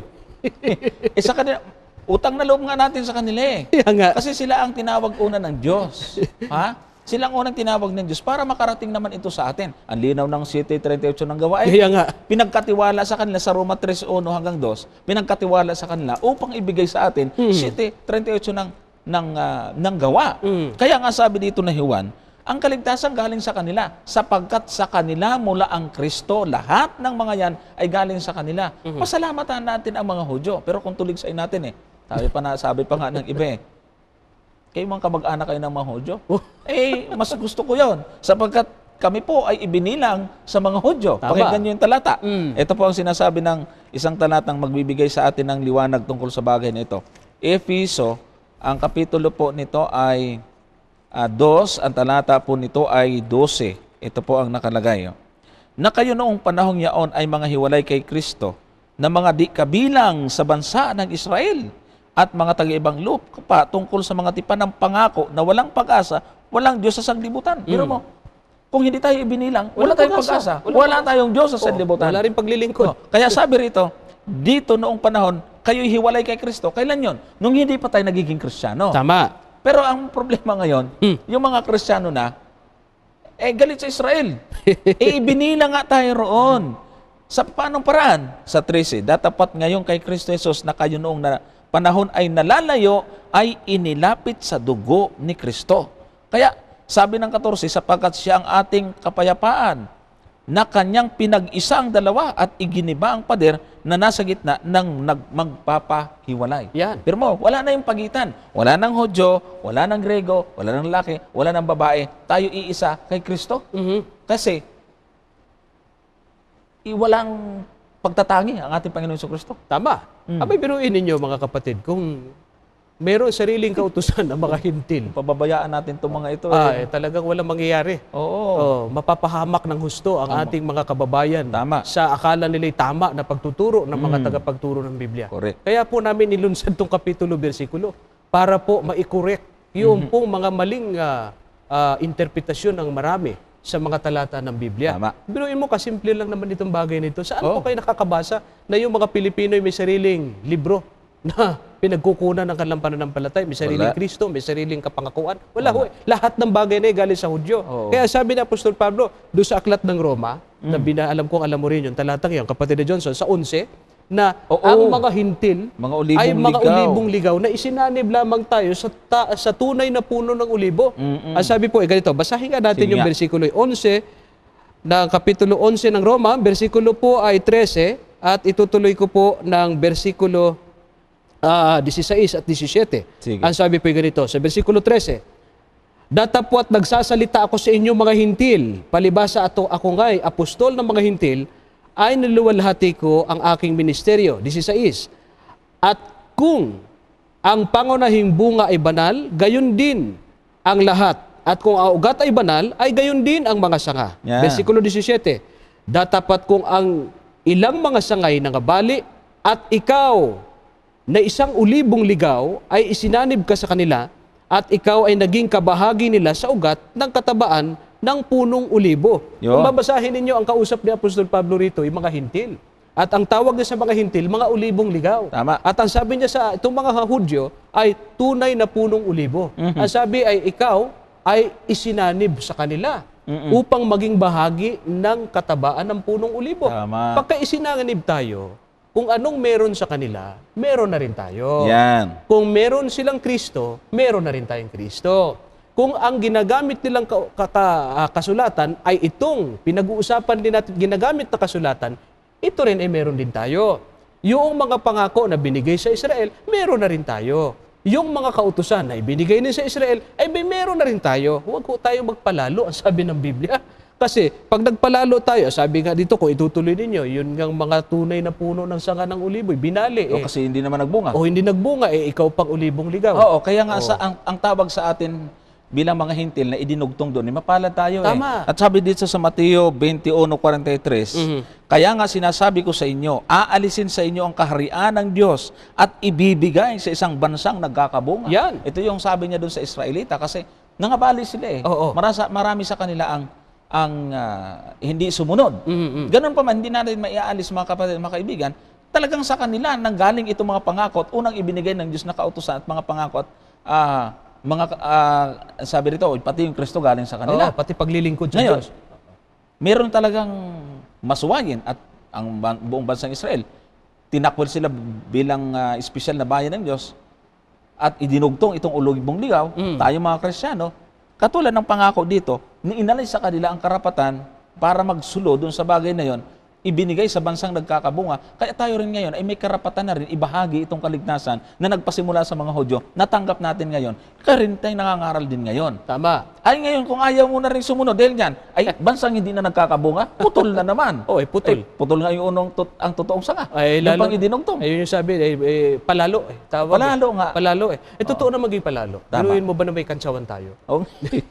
sa kanila, utang na loob nga natin sa kanila Nga. Kasi sila ang tinawag una ng Diyos. Sila ang unang tinawag ng Diyos para makarating naman ito sa atin. Ang linaw ng 7:38 ng gawain. Nga. Pinagkatiwala sa kanila sa Roma 3:1 hanggang 2, pinagkatiwala sa kanila upang ibigay sa atin 7:38 ng gawa. Kaya nga sabi dito na Juan, ang kaligtasan galing sa kanila, sapagkat sa kanila mula ang Kristo, lahat ng mga yan ay galing sa kanila. Pasalamatan natin ang mga Hudyo. Pero kung tuligsay natin sabi pa nga ng iba kayo mga kamag-anak kayo ng mga Hudyo, mas gusto ko yon sapagkat kami po ay ibinilang sa mga Hudyo. Pakinggan nyo yung talata. Ito po ang sinasabi ng isang talatang magbibigay sa atin ng liwanag tungkol sa bagay na ito. Efeso, ang kapitulo po nito ay 2, ang talata po nito ay 12. Ito po ang nakalagay. Na kayo noong panahong yaon ay mga hiwalay kay Kristo, na mga di kabilang sa bansa ng Israel, at mga taga-ibang lupa tungkol sa mga tipan ng pangako na walang pag-asa, walang Diyos sa sanglibutan. Pero mo, kung hindi tayo ibinilang, wala tayong pag-asa. Wala tayong Diyos sa sanglibutan. Wala rin paglilingkod. Kaya sabi rito, dito noong panahon, kayo'y hiwalay kay Kristo. Kailan yon? Nung hindi pa tayo nagiging Kristiyano. Tama. Pero ang problema ngayon, yung mga Kristiyano na, galit sa Israel. Ibinila nga tayo roon. Sa paanong paraan? Sa 13, datapat ngayon kay Kristo Jesus na kayo noong panahon ay nalalayo, ay inilapit sa dugo ni Kristo. Kaya, sabi ng 14, sapagkat siya ang ating kapayapaan, na kanyang pinag-isa ang dalawa at iginiba ang pader na nasa gitna ng magpapahiwalay. Yan. Pero wala na yung pagitan. Wala ng Hudyo, wala ng Grego, wala ng lalaki, wala ng babae. Tayo iisa kay Kristo. Kasi, walang pagtatangi ang ating Panginoon Kristo. Tama. Abay, biruin ninyo mga kapatid, kung meron sariling kautusan ng mga hintil, Pababayaan natin itong mga ito. talagang walang mangyayari. Oo. Mapapahamak ng husto ang ating mga kababayan Tama. sa akala nila'y tama na pagtuturo ng mga tagapagturo ng Biblia. Correct. Kaya po namin nilunsad itong kapitulo, bersikulo, para po maikorek yung pong mga maling interpretasyon ng marami sa mga talata ng Biblia. Tama. Biruin mo, kasimple lang naman itong bagay nito. Saan po kayo nakakabasa na yung mga Pilipino ay may sariling libro na pinagkukunan ng kanilang pananampalatay, may sariling Kristo, may sariling kapangakuan? Wala ho. Lahat ng bagay na galing sa Hudyo. Kaya sabi ni Apostol Pablo, doon sa aklat ng Roma, na alam kong alam mo rin yung talatang yan, kapatid ni Johnson, sa 11, na ang mga hintil ay mga ulibong ligaw na isinanib lamang tayo sa tunay na puno ng ulibo. Ang sabi po, ganito, basahin nga natin yung bersikulo 11 ng kapitulo 11 ng Roma, bersikulo po ay 13 at itutuloy ko po ng bersikulo 16 at 17. Sige. Ang sabi po ganito, sa bersikulo 13, datapwat nagsasalita ako sa inyo mga hintil, palibasa ako nga'y apostol ng mga hintil, ay niluwalhati ko ang aking ministeryo. 16. At kung ang pangunahing bunga ay banal, gayon din ang lahat. At kung ang ugat ay banal, ay gayon din ang mga sanga. Yeah. Versikulo 17. Datapat kung ang ilang mga sangay nangabali at ikaw na isang ulibong ligaw ay isinanib ka sa kanila at ikaw ay naging kabahagi nila sa ugat ng katabaan ng punong ulibo. Kung babasahin ninyo ang kausap ni Apostol Pablo rito, yung mga hintil. At ang tawag niya sa mga hintil, mga ulibong ligaw. Tama. At ang sabi niya sa itong mga Hudyo ay tunay na punong ulibo. Ang sabi ay ikaw ay isinanib sa kanila upang maging bahagi ng katabaan ng punong ulibo. Tama. Pagka isinanib tayo, kung anong meron sa kanila, meron na rin tayo. Yan. Kung meron silang Kristo, meron na rin tayong Kristo. Kung ang ginagamit nilang kasulatan ay itong pinag-uusapan din natin, ginagamit na kasulatan, ito rin ay meron din tayo. Yung mga pangako na binigay sa Israel, meron na rin tayo. yung mga kautusan na ibinigay niya sa Israel, ay may meron na rin tayo. Huwag ko tayo magpalalo, ang sabi ng Biblia. Kasi pag nagpalalo tayo, sabi nga dito, kung itutuloy ninyo, yun ngang mga tunay na puno ng sanga ng uliboy, binali O kasi hindi naman nagbunga. O hindi nagbunga, ikaw pang ulibong ligaw. Oo, kaya nga ang tawag sa atin bilang mga hintil na idinugtong doon, mapalad tayo Tama. At sabi dito sa Mateo 21:43, kaya nga sinasabi ko sa inyo, aalisin sa inyo ang kaharian ng Diyos at ibibigay sa isang bansang nagkakabunga. Yan. Ito yung sabi niya doon sa Israelita kasi nangabali sila Oo. Marami sa kanila ang hindi sumunod. Ganun pa man, hindi natin maiaalis mga kapatid, mga kaibigan, talagang sa kanila nanggaling itong mga pangako at unang ibinigay ng Diyos na kautusan at mga pangako at sabi rito, pati yung Kristo galing sa kanila. Oo, pati paglilingkod sa Ngayon, Diyos. meron talagang masuwayin at ang buong bansang Israel, tinakwil sila bilang espesyal na bayan ng Diyos at idinugtong itong ulubong ligaw, tayo mga Kristiyano, katulad ng pangako dito, inalay sa kanila ang karapatan para magsulo doon sa bagay na yon, ibinigay sa bansang nagkakabunga. Kaya tayo rin ngayon ay may karapatan na rin ibahagi itong kaligtasan na nagpasimula sa mga Hudyo, natanggap natin ngayon. Kaya rin tayo nangangaral din ngayon. Tama. Ay ngayon, kung ayaw mo na rin sumunod dahil yan, ay bansang hindi na nagkakabunga, putol na naman. Putol. Putol nga yung ang totoong sanga. Ay, Yung lalo, pang idinugtong. ayun yung sabi, palalo Tawag, Palalo nga. Palalo totoo na maging palalo. Tama. Biruin mo ba na may kantsawan tayo? Oh.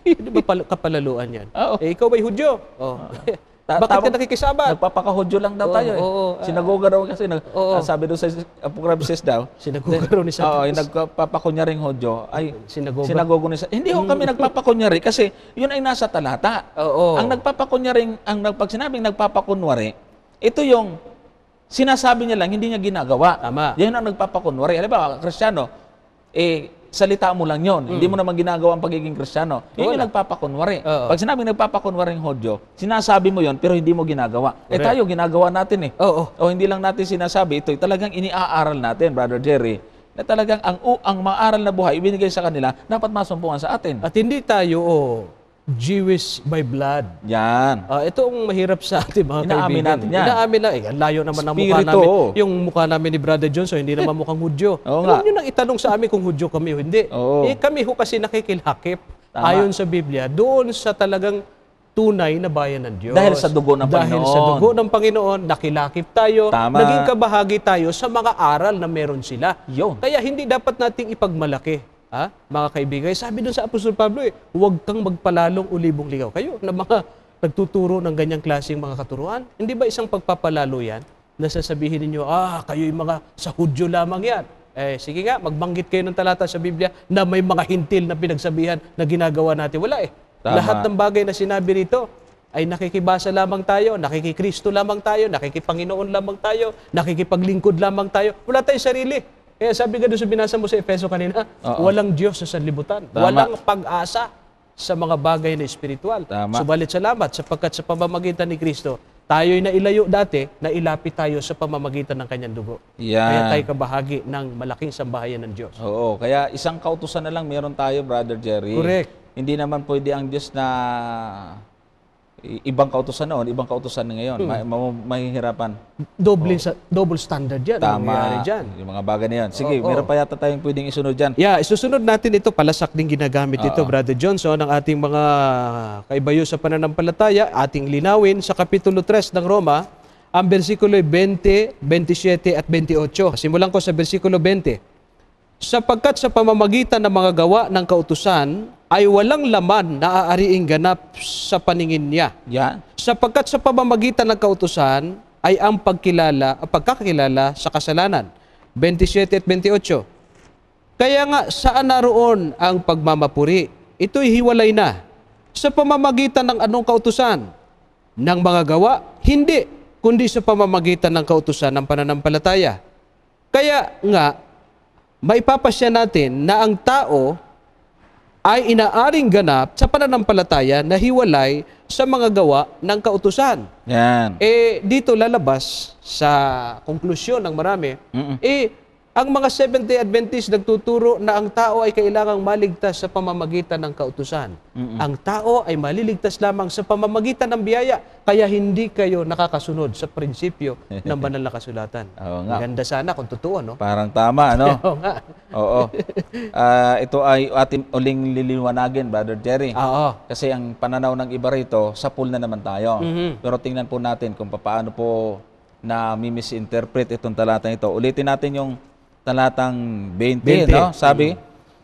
Di ba kapalaluan yan? Oo. Ikaw ba'y Hudyo? Bakit ka nakikisabot? Nagpapakahudyo lang daw tayo Sinagoga daw kasi, sabi doon sa Apocalypse daw. Sinagoga raw ni Satanas. Oo, yung nagpapakunyaring Hudyo. Ay, Sinagoga ni Satanas. Hindi ho kami nagpapakunyari kasi yun ay nasa talata. Oo. Ang nagpapakunyaring, pag sinabing nagpapakunwari, ito yung sinasabi niya lang, hindi niya ginagawa. Tama. Yan ang nagpapakunwari. Alam ba, Kristiyano, salita mo lang yon. Hindi mo naman ginagawa ang pagiging Kristiyano. Yun yung nagpapakunwari. Pag sinabing nagpapakunwaring Hudyo, sinasabi mo yon pero hindi mo ginagawa. Tayo, ginagawa natin Oo. O hindi lang natin sinasabi, ito talagang iniaaral natin, Brother Jerry, na talagang ang mga aral na buhay ibinigay sa kanila, dapat masumpungan sa atin. At hindi tayo, Jewish by blood. Yan. Ito ang mahirap sa ating mga Inaamin kaibigan. natin yan. Inaamin na. Ang layo naman ang mukha Spirito, namin. Yung mukha namin ni Brother Johnson, hindi naman mukhang Hudyo. Oo nga. Huwag nyo nang itanong sa amin kung Hudyo kami o hindi. Oo. Kami kasi nakikilhakip. Tama. Ayon sa Biblia, doon sa talagang tunay na bayan ng Diyos. Dahil sa dugo ng Dahil Panginoon. sa dugo ng Panginoon, nakilakip tayo, Tama. naging kabahagi tayo sa mga aral na meron sila. Yun. Kaya hindi dapat nating ipagmalaki. Mga kaibigan, sabi doon sa Apostol Pablo, huwag kang magpalalong ulibong ligaw. Kayo na mga nagtuturo ng ganyang klaseng mga katuruan, hindi ba isang pagpapalalo yan? Na sasabihin ninyo, kayo yung mga sa Hudyo lamang yan. Sige nga, magbanggit kayo ng talata sa Biblia na may mga hintil na pinagsabihan na ginagawa natin. Wala Tama. Lahat ng bagay na sinabi rito ay nakikibasa lamang tayo, nakikikristo lamang tayo, nakikipanginoon lamang tayo, nakikipaglingkod lamang tayo. Wala tayong sarili. Kaya sabi nga doon sa binasa mo sa Efeso kanina, walang Diyos sa sanlibutan. Tama. Walang pag-asa sa mga bagay na espiritual. Tama. Subalit salamat sapagkat sa pamamagitan ni Kristo, tayo'y nailayo dati, nailapit tayo sa pamamagitan ng kanyang dugo. Yan. Kaya tayo kabahagi ng malaking sambahayan ng Diyos. Oo, kaya isang kautusan na lang meron tayo, Brother Jerry. Correct. Hindi naman pwede ang Diyos na ibang kautusan noon, ibang kautusan na ngayon. Mahihirapan. Double standard yan. Ang nangyayari Tama. dyan. Yung mga bagay na yan. Sige, meron pa yata tayong pwedeng isunod dyan. Yeah, isusunod natin ito, palasak din ginagamit ito, Brother Johnson, ng ating mga kaibayo sa pananampalataya, ating linawin sa Kapitulo 3 ng Roma, ang versikulo 20, 27 at 28. Simulan ko sa versikulo 20. Sapagkat sa pamamagitan ng mga gawa ng kautusan ay walang laman na aariing ganap sa paningin niya. Yan. Sapagkat sa pamamagitan ng kautusan ay ang pagkakilala sa kasalanan. 27 at 28. Kaya nga saan naroon ang pagmamapuri? Ito'y hiwalay na. Sa pamamagitan ng anong kautusan? Ng mga gawa? Hindi, kundi sa pamamagitan ng kautusan ng pananampalataya. Kaya nga, maipapasya natin na ang tao ay inaaring ganap sa pananampalataya na hiwalay sa mga gawa ng kautusan. Yan. Dito lalabas sa konklusyon ng marami, Ang mga Seventh-day Adventist nagtuturo na ang tao ay kailangang maligtas sa pamamagitan ng kautusan. Ang tao ay maliligtas lamang sa pamamagitan ng biyaya, kaya hindi kayo nakakasunod sa prinsipyo ng banal na kasulatan. Oo nga. Maganda sana kung totoo, no? Parang tama, ano? Oo nga. Oo. Ito ay ating uling liliwanagin, Brother Jerry. Oo. Kasi ang pananaw ng iba rito, sa pool na naman tayo. Pero tingnan po natin kung paano po na misinterpret itong talatang ito. Ulitin natin yung talatang 20, 20. no? Sabi,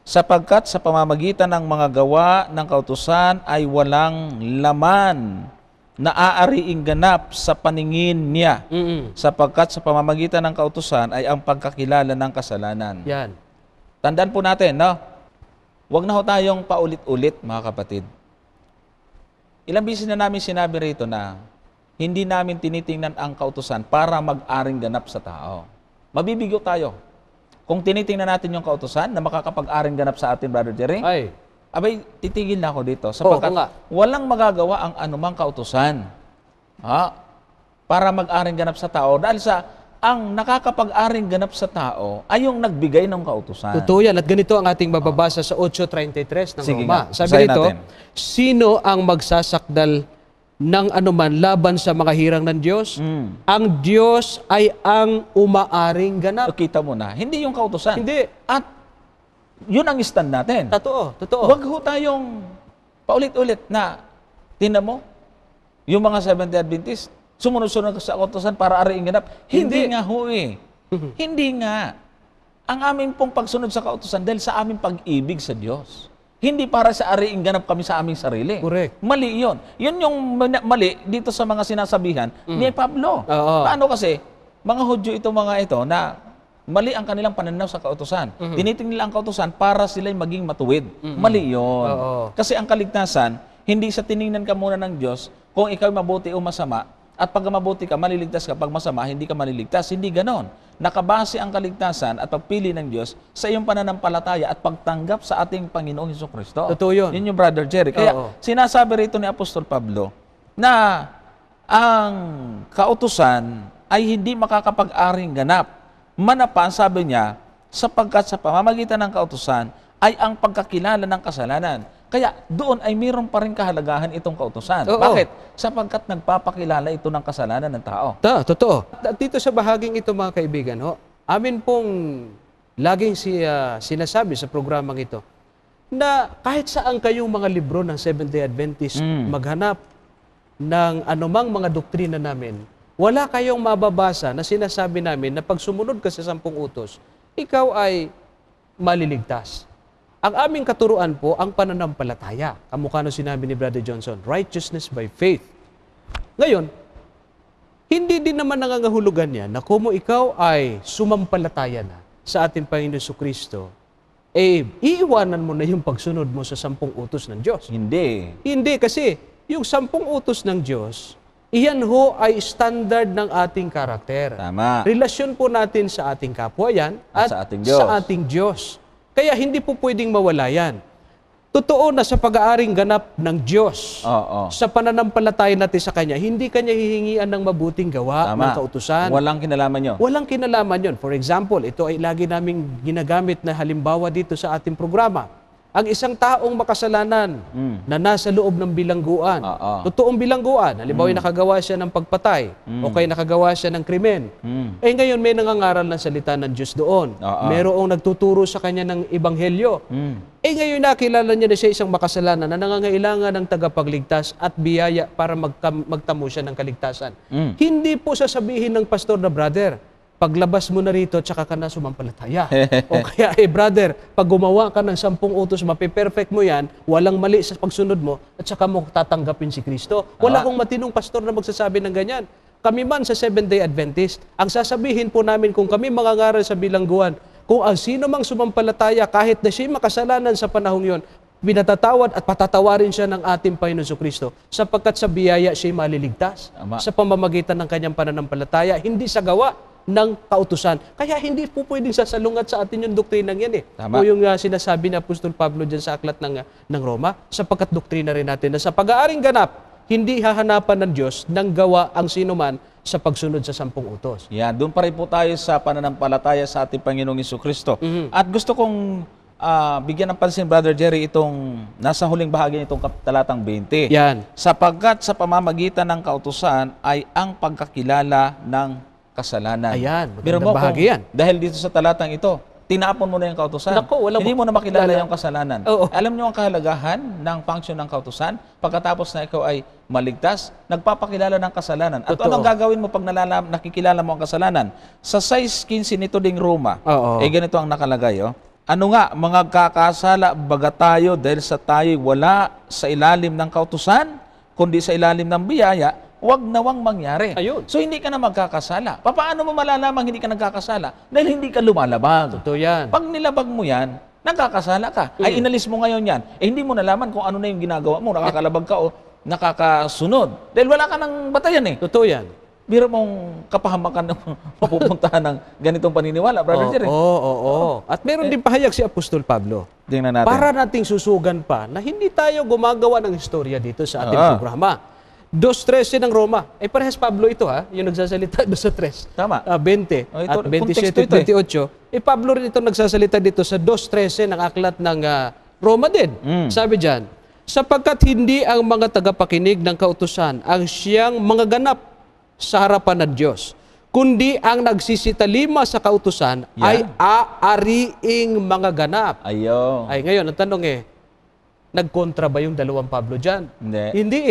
sapagkat sa pamamagitan ng mga gawa ng kautusan ay walang laman na aariing ganap sa paningin niya. Sapagkat sa pamamagitan ng kautusan ay ang pagkakilala ng kasalanan. Yan. Tandaan po natin, no? Huwag na ho tayong paulit-ulit, mga kapatid. Ilang bisis na namin sinabi rito na hindi namin tinitingnan ang kautusan para mag-aring ganap sa tao. Mabibigo tayo. Kung tinitingnan natin yung kautusan na makakapag-aring ganap sa atin, Brother Jerry, abay, titigil na ako dito. Sapagkat walang magagawa ang anumang kautusan para mag-aring ganap sa tao dahil sa ang nakakapag-aring ganap sa tao ay yung nagbigay ng kautusan. Totoo yan. At ganito ang ating mababasa sa 8:33 ng Sige Roma. nga, Sabi basahin rito, natin. sino ang magsasakdal ng anuman laban sa mga hirang ng Diyos? Ang Diyos ay ang umaaring ganap. Kita mo na, hindi yung kautusan. Hindi. At yun ang stand natin. Totoo. Totoo. Huwag ho tayong paulit-ulit na, tingnan mo, yung mga Seventh-day Adventist, sumunod-sunod sa kautusan para ariing ganap. Hindi nga ho eh. Hindi nga. Ang aming pong pagsunod sa kautusan dahil sa aming pag-ibig sa Diyos. Hindi para sa ariing ganap kami sa aming sarili. Correct. Mali yun. Yun yung mali dito sa mga sinasabihan ni Pablo. Oo. Paano kasi, mga Hudyo itong mga ito na mali ang kanilang pananaw sa kautusan. Tinitingnan nila ang kautusan para sila'y maging matuwid. Mali yun. Oo. Kasi ang kaligtasan, hindi sa tiningnan ka muna ng Diyos kung ikaw mabuti o masama, at pag mabuti ka, maliligtas ka. Pag masama, hindi ka maliligtas. Hindi ganon. Nakabase ang kaligtasan at pagpili ng Diyos sa iyong pananampalataya at pagtanggap sa ating Panginoong Hesukristo. Totoo yun. Yun yung Brother Jerry. Kaya sinasabi rito ni Apostol Pablo na ang kautusan ay hindi makakapag-aring ganap. Manapan, sabi niya, sapagkat sa pamamagitan ng kautusan ay ang pagkakilala ng kasalanan. Kaya doon ay mayroon pa rin kahalagahan itong kautusan. Oo. Bakit? Sapagkat nagpapakilala ito ng kasalanan ng tao. Totoo. At dito sa bahaging ito, mga kaibigan, amin pong laging sinasabi sa programang ito na kahit saan kayong mga libro ng Seventh-day Adventist maghanap ng anumang mga doktrina namin, wala kayong mababasa na sinasabi namin na pag sumunod ka sa 10 utos, ikaw ay maliligtas. Ang aming katuruan po, ang pananampalataya. Kamukha nung sinabi ni Brother Johnson, righteousness by faith. Ngayon, hindi din naman nangangahulugan yan na kung ikaw ay sumampalataya na sa ating Panginoon Jesucristo, iiwanan mo na yung pagsunod mo sa 10 utos ng Diyos. Hindi. Hindi, kasi yung 10 utos ng Diyos, iyan ho ay standard ng ating karakter. Tama. Relasyon po natin sa ating kapwa yan at Sa ating Diyos. sa ating Diyos. Kaya hindi po pwedeng mawala yan. Totoo na sa pag-aaring ganap ng Diyos, sa pananampalataya natin sa Kanya, hindi Kanya hihingian ng mabuting gawa ng kautusan. Walang kinalaman yun. Walang kinalaman yun. For example, ito ay lagi naming ginagamit na halimbawa dito sa ating programa. Ang isang taong makasalanan na nasa loob ng bilangguan, totoong bilangguan, halimbawa nakagawa siya ng pagpatay, o kaya nakagawa siya ng krimen, ngayon may nangangaral ng salita ng Diyos doon. Merong nagtuturo sa kanya ng ebanghelyo. Ngayon nakilala niya na siya isang makasalanan na nangangailangan ng tagapagligtas at biyaya para magtamo siya ng kaligtasan. Hindi po sasabihin ng pastor na, brother, paglabas mo na rito, tsaka ka na sumampalataya. O kaya, brother, pag gumawa ka ng 10 utos, mapiperfect mo yan, walang mali sa pagsunod mo, at tsaka mo tatanggapin si Kristo. Wala akong matinong pastor na magsasabi ng ganyan. Kami man sa Seventh-day Adventist, ang sasabihin po namin kung kami mangangaral sa bilangguan, kung ang sino mang sumampalataya, kahit na siya makasalanan sa panahong yon, binatatawad at patatawarin siya ng ating Panginoon Jesucristo, sapagkat sa biyaya siya maliligtas sa pamamagitan ng kanyang pananampalataya, hindi sa gawa ng kautusan. Kaya hindi po pwedeng sasalungat sa atin yung doktrinang yan O yung sinasabi ni Apostol Pablo dyan sa aklat ng Roma, sapagkat doktrina rin natin na sa pag-aaring ganap hindi hahanapan ng Diyos ng gawa ang sinuman sa pagsunod sa 10 utos. Yan, doon pa rin po tayo sa pananampalataya sa ating Panginoong Jesucristo. At gusto kong bigyan ng pansin, Brother Jerry, itong nasa huling bahagi nitong talatang 20. Yan. Sapagkat sa pamamagitan ng kautusan ay ang pagkakilala ng kasalanan. Ayan, Biro magandang mo bahagi yan. dahil dito sa talatang ito, tinapon mo na yung kautusan. Naku, Hindi mo na makilala yung kasalanan. Oo. Alam niyo ang kahalagahan ng function ng kautusan? Pagkatapos na ikaw ay maligtas, nagpapakilala ng kasalanan. At Totoo. anong gagawin mo pag nakikilala mo ang kasalanan? Sa 6:15 nito ding Roma, Oo. ganito ang nakalagay. Ano nga, mga kakasala baga tayo dahil sa tayo'y wala sa ilalim ng kautusan, kundi sa ilalim ng biyaya, wag nawang mangyari. Ayun. So hindi ka na magkakasala. Paano mo malalamang hindi ka nagkakasala? Dahil hindi ka lumalabag. Totoo yan. Pag nilabag mo yan, nagkakasala ka. Ay inalis mo ngayon yan. Hindi mo nalaman kung ano na yung ginagawa mo. Nakakalabag ka o nakakasunod. Dahil wala ka ng batayan eh. Totoo yan. Biro mong kapahamakan na mapupuntahan ng ganitong paniniwala, Brother Jerry. Oo. At meron din pahayag si Apostol Pablo. Tingnan natin. Para nating susugan pa na hindi tayo gumagawa ng istorya dito sa ating programa. 2:13 ng Roma. Parehas Pablo ito yung nagsasalita doon sa 3. Tama. 20 Ito, at 27 konteksto at 28. Pablo rin ito nagsasalita dito sa 2:13 ng aklat ng Roma din. Sabi diyan, sapagkat hindi ang mga tagapakinig ng kautusan ang siyang mga ganap sa harapan ng Diyos, kundi ang nagsisitalima sa kautusan ay aariing mga ganap. Ayo. Ay ngayon, ang tanong nagkontra ba yung dalawang Pablo dyan? Hindi. Hindi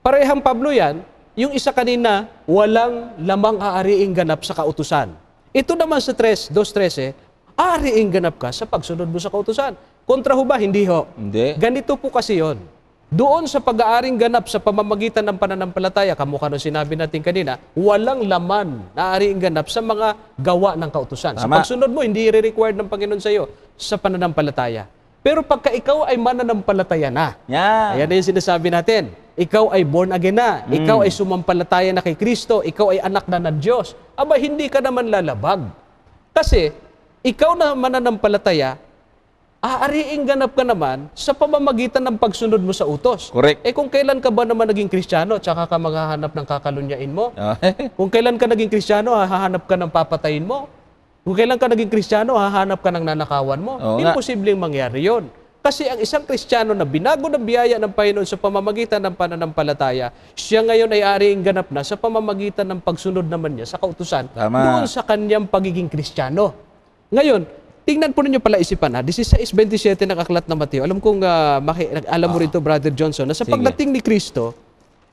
Parehang Pablo yan, yung isa kanina, walang lamang aariing ganap sa kautusan. Ito naman sa 2:13, aariing ganap ka sa pagsunod mo sa kautusan. Kontra ho ba? Hindi ho. Hindi. Ganito po kasi yon. Doon sa pag-aaring ganap sa pamamagitan ng pananampalataya, kamukha nung sinabi natin kanina, walang laman na aariing ganap sa mga gawa ng kautusan. Sa Tama. pagsunod mo, hindi i-required ng Panginoon sa iyo sa pananampalataya. Pero pagka ikaw ay mananampalataya na, Yan. ayan na yung sinasabi natin. Ikaw ay born again na. Ikaw ay sumampalataya na kay Kristo. Ikaw ay anak na ng Diyos. Aba, hindi ka naman lalabag. Kasi, ikaw na mananampalataya, aariing ganap ka naman sa pamamagitan ng pagsunod mo sa utos. Correct. Kung kailan ka ba naman naging Kristiyano, tsaka ka maghahanap ng kakalunyain mo? Kung kailan ka naging Kristiyano, hahanap ka ng papatayin mo? Kung kailan ka naging Kristiyano, hahanap ka ng nanakawan mo? Oo nga. Imposibleng mangyari yon. Kasi ang isang Kristiyano na binago ng biyaya ng Panginoon sa pamamagitan ng pananampalataya, siya ngayon ay aariing ganap na sa pamamagitan ng pagsunod naman niya sa kautusan Tama. doon sa kanyang pagiging Kristiyano. Ngayon, tingnan po ninyo pala isipan 16:27 ng aklat ng Mateo. Alam kong alam mo rito, Brother Johnson, na sa Sige. pagdating ni Kristo,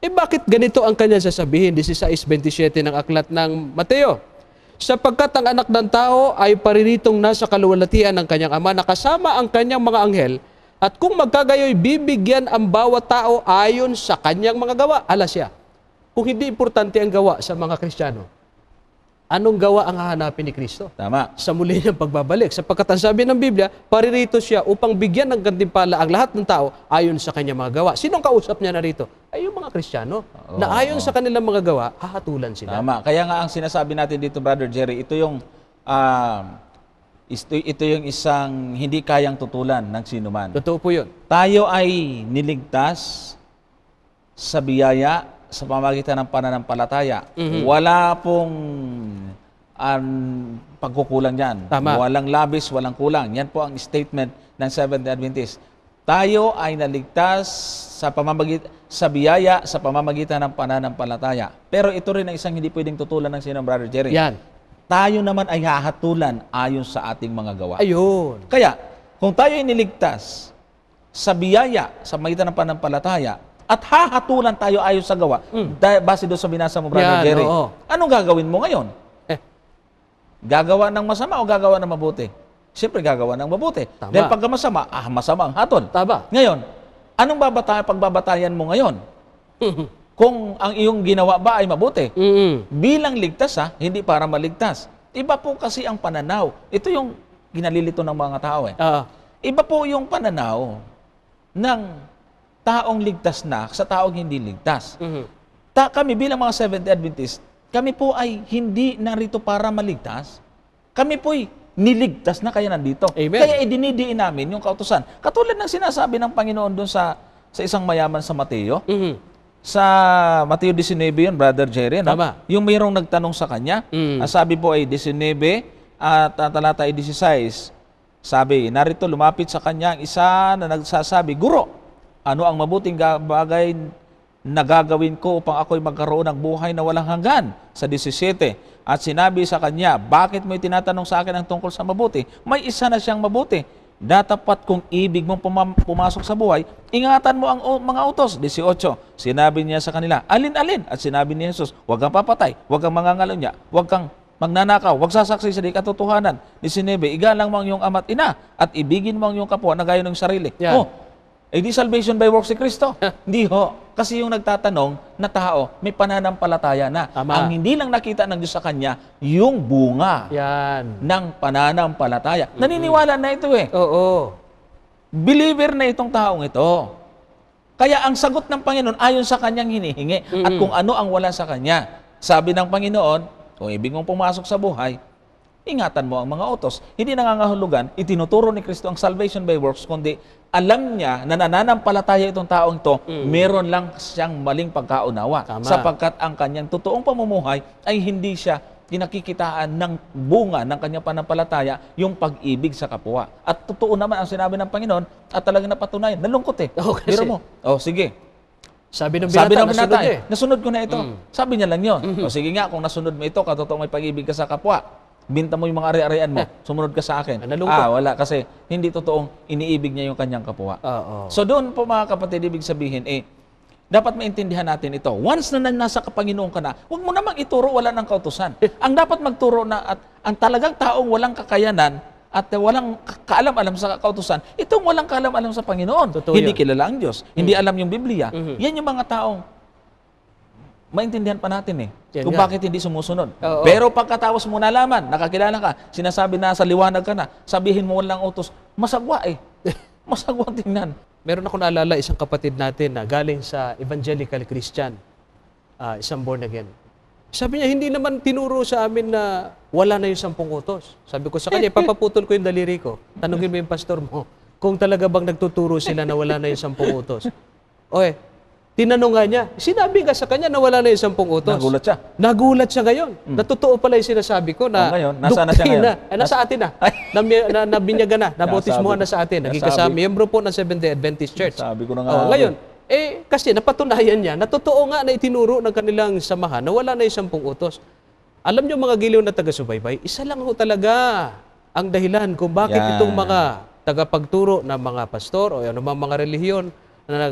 bakit ganito ang kanyang sasabihin? 16:27 ng aklat ng Mateo. Sapagkat ang anak ng tao ay pariritong nasa kaluwalhatian ng kanyang ama, nakasama ang kanyang mga anghel, at kung magkagayoy, bibigyan ang bawat tao ayon sa kanyang mga gawa. Siya. Kung hindi importante ang gawa sa mga Kristiyano, anong gawa ang hahanapin ni Kristo? Tama. Sa muli niyang pagbabalik. Sapagkat ang sabi ng Biblia, paririto siya upang bigyan ng gantimpala ang lahat ng tao ayon sa kanyang mga gawa. Sinong kausap niya narito? Ay yung mga Kristiyano. Na ayon sa kanilang mga gawa, hahatulan sila. Tama. Kaya nga ang sinasabi natin dito, Brother Jerry, ito yung isang hindi kayang tutulan ng sinuman. Totoo po yun. Tayo ay niligtas sa biyaya sa pamamagitan ng pananampalataya. Wala pong pagkukulang yan. Tama. Walang labis, walang kulang. Yan po ang statement ng Seventh-day Adventist. Tayo ay naligtas sa biyaya sa pamamagitan ng pananampalataya. Pero ito rin ang isang hindi pwedeng tutulan ng sinong, Brother Jerry. Yan. Tayo naman ay hahatulan ayon sa ating mga gawa. Ayun. Kaya, kung tayo ay niligtas sa biyaya sa pamamagitan ng pananampalataya at hahatulan tayo ayon sa gawa, base doon sa binasa mo, Brother Yan, Jerry, oo. anong gagawin mo ngayon? Gagawa ng masama o gagawa ng mabuti? Siyempre, gagawa ng mabuti. Tama. Dahil pagka masama, masama ang hatol. Tama. Ngayon, anong pagbabatayan mo ngayon? Kung ang iyong ginawa ba ay mabuti? Bilang ligtas, hindi para maligtas. Iba po kasi ang pananaw. Ito yung ginalilito ng mga tao. Iba po yung pananaw ng taong ligtas na sa taong hindi ligtas. Kami bilang mga Seventh-day Adventist, kami po ay hindi narito para maligtas. Kami po'y niligtas na kaya nandito. Amen. Kaya idinidiin namin yung kautusan. Katulad ng sinasabi ng Panginoon doon sa isang mayaman sa Mateo, Sa Mateo 19 yun, Brother Jerry, no? Tama. Yung mayroong nagtanong sa kanya, ang sabi po ay 19 at talata ay 16. Sabi, narito lumapit sa kanya ang isa na nagsasabi, Guro, ano ang mabuting bagay na gagawin ko upang ako'y magkaroon ng buhay na walang hanggan? Sa 17, at sinabi sa kanya, bakit mo'y tinatanong sa akin ang tungkol sa mabuti? May isa na siyang mabuti. Datapat kung ibig mong pumasok sa buhay, ingatan mo ang mga utos. 18, sinabi niya sa kanila, alin-alin? At sinabi ni Jesus, huwag kang papatay, huwag kang mangangalunya, huwag kang magnanakaw, huwag sasaksi sa di katotohanan. 19, igalang mo ang iyong ama't ina at ibigin mo ang iyong kapwa na gaya ng sarili. Yan. Oh, eh di salvation by works si Kristo? Hindi ho. Kasi yung nagtatanong na tao, may pananampalataya na. Tama. Ang hindi lang nakita ng Diyos sa kanya, yung bunga Yan. ng pananampalataya. Naniniwala na ito eh. Oo. Believer na itong taong ito. Kaya ang sagot ng Panginoon ayon sa kanyang hinihingi at kung ano ang wala sa kanya. Sabi ng Panginoon, kung ibig mong pumasok sa buhay, ingatan mo ang mga utos. Hindi nangangahulugan, itinuturo ni Kristo ang salvation by works, kundi alam niya na nananampalataya itong taong ito, meron lang siyang maling pagkaunawa. Tama. Sapagkat ang kanyang totoong pamumuhay ay hindi siya pinakikitaan ng bunga ng kanyang panampalataya, yung pag-ibig sa kapwa. At totoo naman ang sinabi ng Panginoon at talagang napatunayan. Nalungkot eh. Oo, kasi- Biro mo. Oh, sige. Sabi ng Sabi binata, ng nasunod binata, niya eh. nasunod ko na ito. Sabi niya lang yun. O sige nga, kung nasunod mo ito, katotoo may pag-ibig ka sa kapwa. Binta mo yung mga ari-arian mo, sumunod ka sa akin. Nalungkot. Wala. Kasi hindi totoong iniibig niya yung kanyang kapwa. Oo. So doon po mga kapatid, ibig sabihin, dapat maintindihan natin ito. Once na nasa Panginoon ka na, huwag mo namang ituro wala ng kautusan. Ang dapat magturo na at ang talagang taong walang kakayanan at walang kaalam-alam sa kautusan, itong walang kaalam-alam sa Panginoon. Totoo Hindi yun. kilala ang Diyos. Hindi alam yung Biblia. Yan yung mga taong maintindihan pa natin Yan kung nga. bakit hindi sumusunod. Oo. Pero pagkatapos mo nalaman, nakakilala ka, sinasabi na sa liwanag ka na, sabihin mo walang utos, masagwa Masagwa tingnan. Meron ako naalala isang kapatid natin na galing sa evangelical Christian, isang born again. Sabi niya, hindi naman tinuro sa amin na wala na yung 10 utos. Sabi ko sa kanya, papaputol ko yung daliri ko. Tanungin mo yung pastor mo, kung talaga bang nagtuturo sila na wala na yung 10 utos. Oy, tinanong nga niya, sinabi ka sa kanya na wala na yung 10 utos. Nagulat siya. Nagulat siya ngayon. Natotoo pala yung sinasabi ko na Ngayon, nasaan na siya ngayon? Nasa atin na. Nabinyagan na. Nabautismuhan na sa atin. Naging kasama. Miyembro po ng Seventh-day Adventist Church. Sabi ko na nga. Ngayon, kasi napatunayan niya, na totoo nga na itinuro ng kanilang samahan na wala na yung 10 utos. Alam niyo mga giliw na taga-subaybay, isa lang ho talaga ang dahilan kung bakit Yan. itong mga tagapagturo ng mga pastor o anumang mga relihiyon na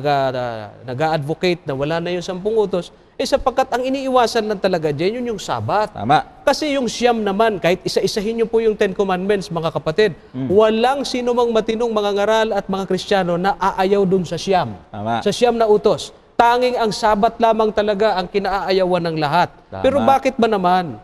nag-advocate na wala na yung 10 utos, sapagkat ang iniiwasan lang talaga dyan, yun yung Sabat. Tama. Kasi yung siyam naman, kahit isa-isahin niyo po yung 10 Commandments, mga kapatid, walang sino mang matinong mga ngaral at mga Kristiyano na aayaw dun sa siyam. Tama. Sa siyam na utos. Tanging ang Sabat lamang talaga ang kinaayawan ng lahat. Tama. Pero bakit ba naman?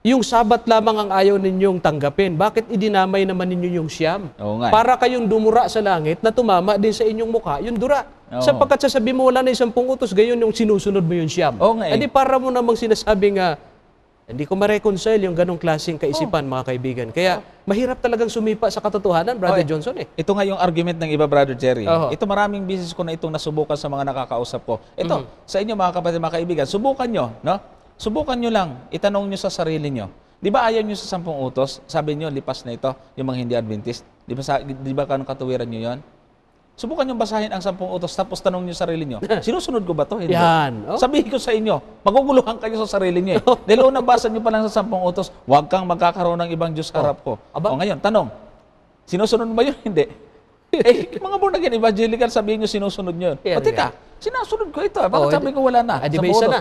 Yung Sabat lamang ang ayaw ninyong tanggapin. Bakit idinamay naman ninyo yung siyam? Oo nga. Para kayong dumura sa langit na tumama din sa inyong mukha yung dura. Oo. Sapagkat sasabihin mo wala na 10 utos, gayon yung sinusunod mo yung siyam. Oo nga eh. Di para mo namang sinasabi nga, hindi ko ma-reconcile yung ganong klaseng kaisipan, mga kaibigan. Kaya mahirap talagang sumipa sa katotohanan, Brother Johnson eh. Ito nga yung argument ng iba, Brother Jerry. Oo. Ito maraming beses ko na itong nasubukan sa mga nakakausap ko. Ito, sa inyo mga kapatid, mga kaibigan, subukan nyo, no? Subukan nyo lang, itanong nyo sa sarili nyo. Di ba ayaw nyo sa 10 utos? Sabi nyo, lipas na ito, yung mga hindi Adventist. Di ba kanong katuwiran nyo yon? Subukan nyo basahin ang 10 utos, tapos tanong nyo sa sarili nyo, sinusunod ko ba to? Hindi. Yan. Oh. Sabihin ko sa inyo, maguguluhan kayo sa sarili nyo eh. Dahil kung nabasa nyo pa lang sa 10 utos, huwag kang magkakaroon ng ibang Diyos harap ko. Aba. O ngayon, tanong, sinusunod mo ba yun? Hindi. Mga born again evangelical, sabihin nyo sinusunod nyo yun. Yan, O teka, sinasunod ko ito. Bakit sabi ko wala na? di 10 ba isa utos. na?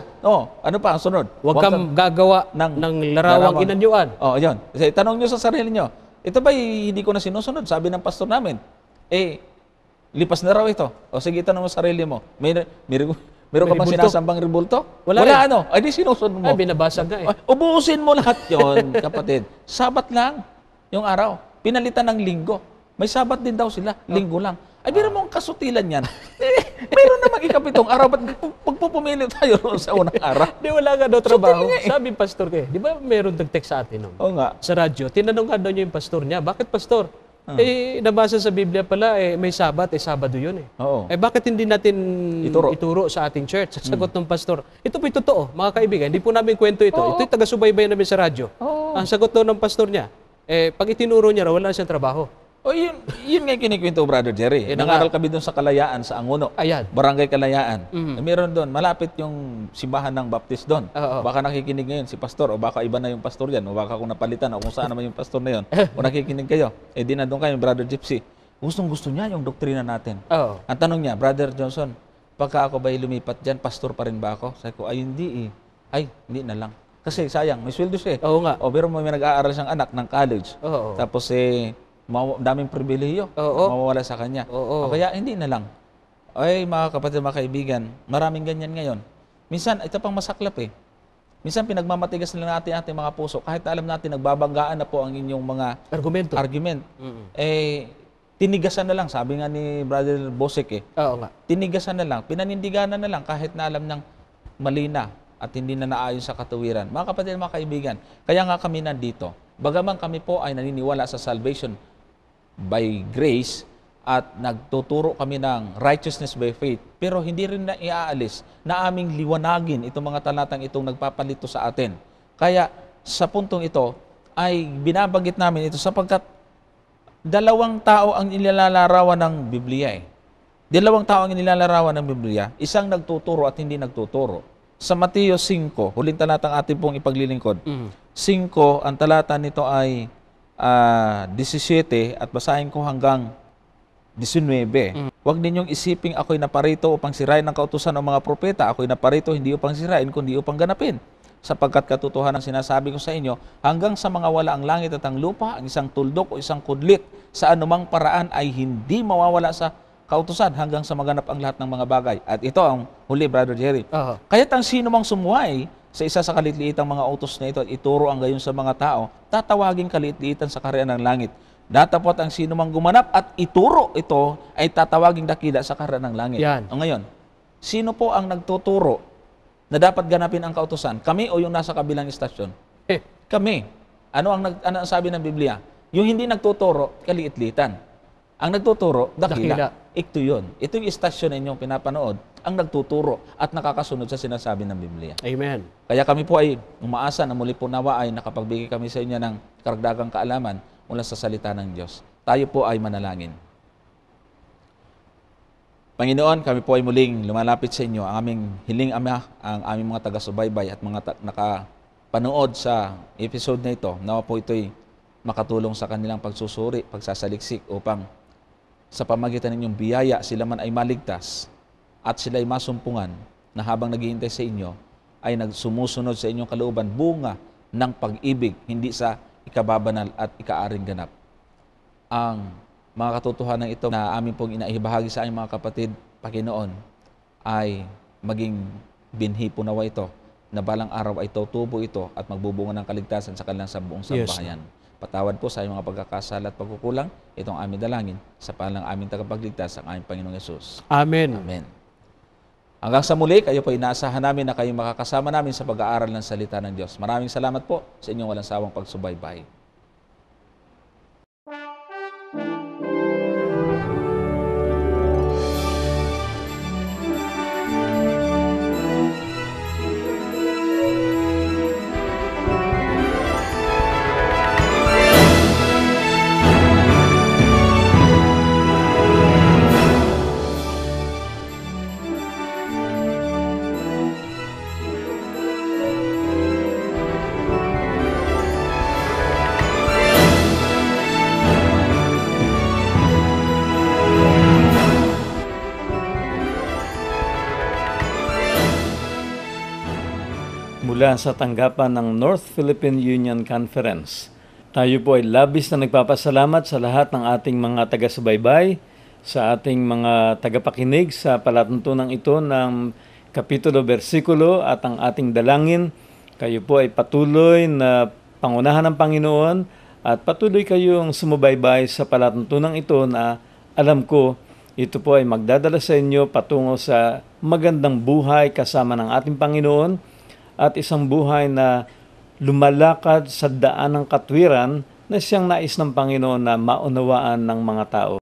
Ano pa ang sunod? Huwag kang gagawa ng larawang inanyuan. Yun. Kasi tanong nyo sa sarili nyo, ito ba hindi ko na sinusunod? Sabi ng pastor namin, lipas na raw ito. O sige, tanong mo sa sarili mo, meron ka bang ribulto? sinasambang ribulto? Wala rin. Ay di sinusunod mo. Ay, binabasag nga eh. Ubuusin mo lahat yon, kapatid. Sabat lang yung araw. Pinalitan ng linggo. May sabat din daw sila, linggo lang. Ay, biro mo ang kasutilan yan. Meron namang ikapitong araw, ba't pagpupumili tayo roon sa unang araw? Di wala nga daw trabaho. nga eh. Sabi pastor ko di ba meron nag-text sa atin noon? Oo nga. Sa radyo, tinanong nga daw niya yung pastor niya, bakit pastor? Nabasa sa Biblia pala, may Sabat, Sabado yun eh. Oo. Bakit hindi natin Ituro. ituro sa ating church? Sagot ng pastor, ito po'y totoo, mga kaibigan. Hindi po namin kwento ito. Ito'y taga-subaybay namin sa radyo. Oo. Ang sagot daw ng pastor niya, pag itinuro niya raw, wala siyang trabaho. Yun nga yung kinikwento, Brother Jerry. na Nangaral kami doon sa Kalayaan, sa Angono. Ayan. Barangay Kalayaan. Mhm. Meron doon, malapit yung simbahan ng Baptist doon. Oo. Baka nakikinig ngayon si pastor, o baka iba na yung pastor yan, o baka kung napalitan, o kung saan naman yung pastor na yun, o nakikinig kayo. Di na doon kayo, Brother Gypsy. Gustong-gusto niya yung doktrina natin. Oo. Ang tanong niya, Brother Johnson, pagka ako ba'y lumipat dyan, pastor pa rin ba ako? Sabi ko, ay hindi hindi na lang. Kasi sayang, may sweldo siya. Oo nga. O pero may nag-aaral siyang anak ng college. Oo. Tapos daming pribilehiyo. Oo. Mawawala sa kanya. Oo. O kaya hindi na lang. Ay mga kapatid, mga kaibigan, maraming ganyan ngayon. Minsan, ito pang masaklap Minsan pinagmamatigas na natin ating mga puso kahit alam natin nagbabanggaan na po ang inyong mga argument. Tinigasan na lang, sabi nga ni Brother Bosek Oo nga. tinigasan na lang, pinanindiganan na lang kahit na alam ng mali na at hindi na naayon sa katuwiran. Mga kapatid, mga kaibigan, kaya nga kami nandito. Bagaman kami po ay naniniwala sa salvation by grace at nagtuturo kami ng righteousness by faith, pero hindi rin na iaalis na aming liwanagin itong mga talatang itong nagpapalito sa atin. Kaya sa puntong ito ay binabanggit namin ito sapagkat dalawang tao ang inilalarawan ng Biblia Dalawang tao ang inilalarawan ng Biblia, isang nagtuturo at hindi nagtuturo. Sa Mateo 5, huling talatang ating pong ipaglilingkod, 5, ang talata nito ay 17 at basahin ko hanggang 19. Huwag ninyong isiping ako'y naparito upang sirain ang kautusan ng mga propeta. Ako'y naparito hindi upang sirain, kundi upang ganapin. Sapagkat katotohanan ang sinasabi ko sa inyo, hanggang sa mga wala ang langit at ang lupa, ang isang tuldok o isang kudlit sa anumang paraan ay hindi mawawala sa kautusan hanggang sa maganap ang lahat ng mga bagay. At ito ang huli, Brother Jerry. Kaya't ang sino mang sumuway sa isa sa kalitliitang mga utos na ito at ituro ang gayon sa mga tao, tatawaging kalitliitan sa kaharian ng langit. Datapot ang sino mang gumanap at ituro ito ay tatawaging dakila sa kaharian ng langit. Yan. O ngayon, sino po ang nagtuturo na dapat ganapin ang kautusan? Kami o yung nasa kabilang istasyon? Kami. Ano ang sabi ng Biblia? Yung hindi nagtuturo, kaliitlitan. Ang nagtuturo, dakila. Ito yun. Ito yung istasyon na inyong pinapanood, ang nagtuturo at nakakasunod sa sinasabi ng Biblia. Amen. Kaya kami po ay umaasa na muli po nawa ay nakapagbigay kami sa inyo ng karagdagang kaalaman mula sa salita ng Diyos. Tayo po ay manalangin. Panginoon, kami po ay muling lumalapit sa inyo. Ang aming hiling Ama, ang aming mga taga-subaybay at mga nakapanood sa episode na ito, nawa po ito'y makatulong sa kanilang pagsusuri, pagsasaliksik upang sa pamagitan ng inyong biyaya sila man ay maligtas at sila ay masumpungan na habang naghihintay sa inyo ay nagsumusunod sa inyong kalooban, bunga ng pag-ibig, hindi sa ikababanal at ikaaring ganap. Ang mga katotohanan ito na amin pong inaibahagi sa aming mga kapatid, Panginoon, ay maging binhi po nawa ito na balang araw ay tutubo ito at magbubunga ng kaligtasan sa kanilang buong sambahayan. Patawad po sa aming mga pagkakasala at pagkukulang, itong aming dalangin sa pangalan ng aming tagapagligtas, ang aming Panginoong Yesus. Amen. Amen. Hanggang sa muli, kayo po inaasahan namin na kayo makakasama namin sa pag-aaral ng salita ng Diyos. Maraming salamat po sa inyong walang sawang pagsubaybay. Mula sa tanggapan ng North Philippine Union Conference, tayo po ay labis na nagpapasalamat sa lahat ng ating mga taga-subaybay, sa ating mga tagapakinig sa palatuntunan ito ng kapitulo, bersikulo at ang ating dalangin. Kayo po ay patuloy na pangunahan ng Panginoon at patuloy kayong sumubaybay sa palatuntunan ito na alam ko ito po ay magdadala sa inyo patungo sa magandang buhay kasama ng ating Panginoon at isang buhay na lumalakad sa daan ng katwiran na siyang nais ng Panginoon na maunawaan ng mga tao.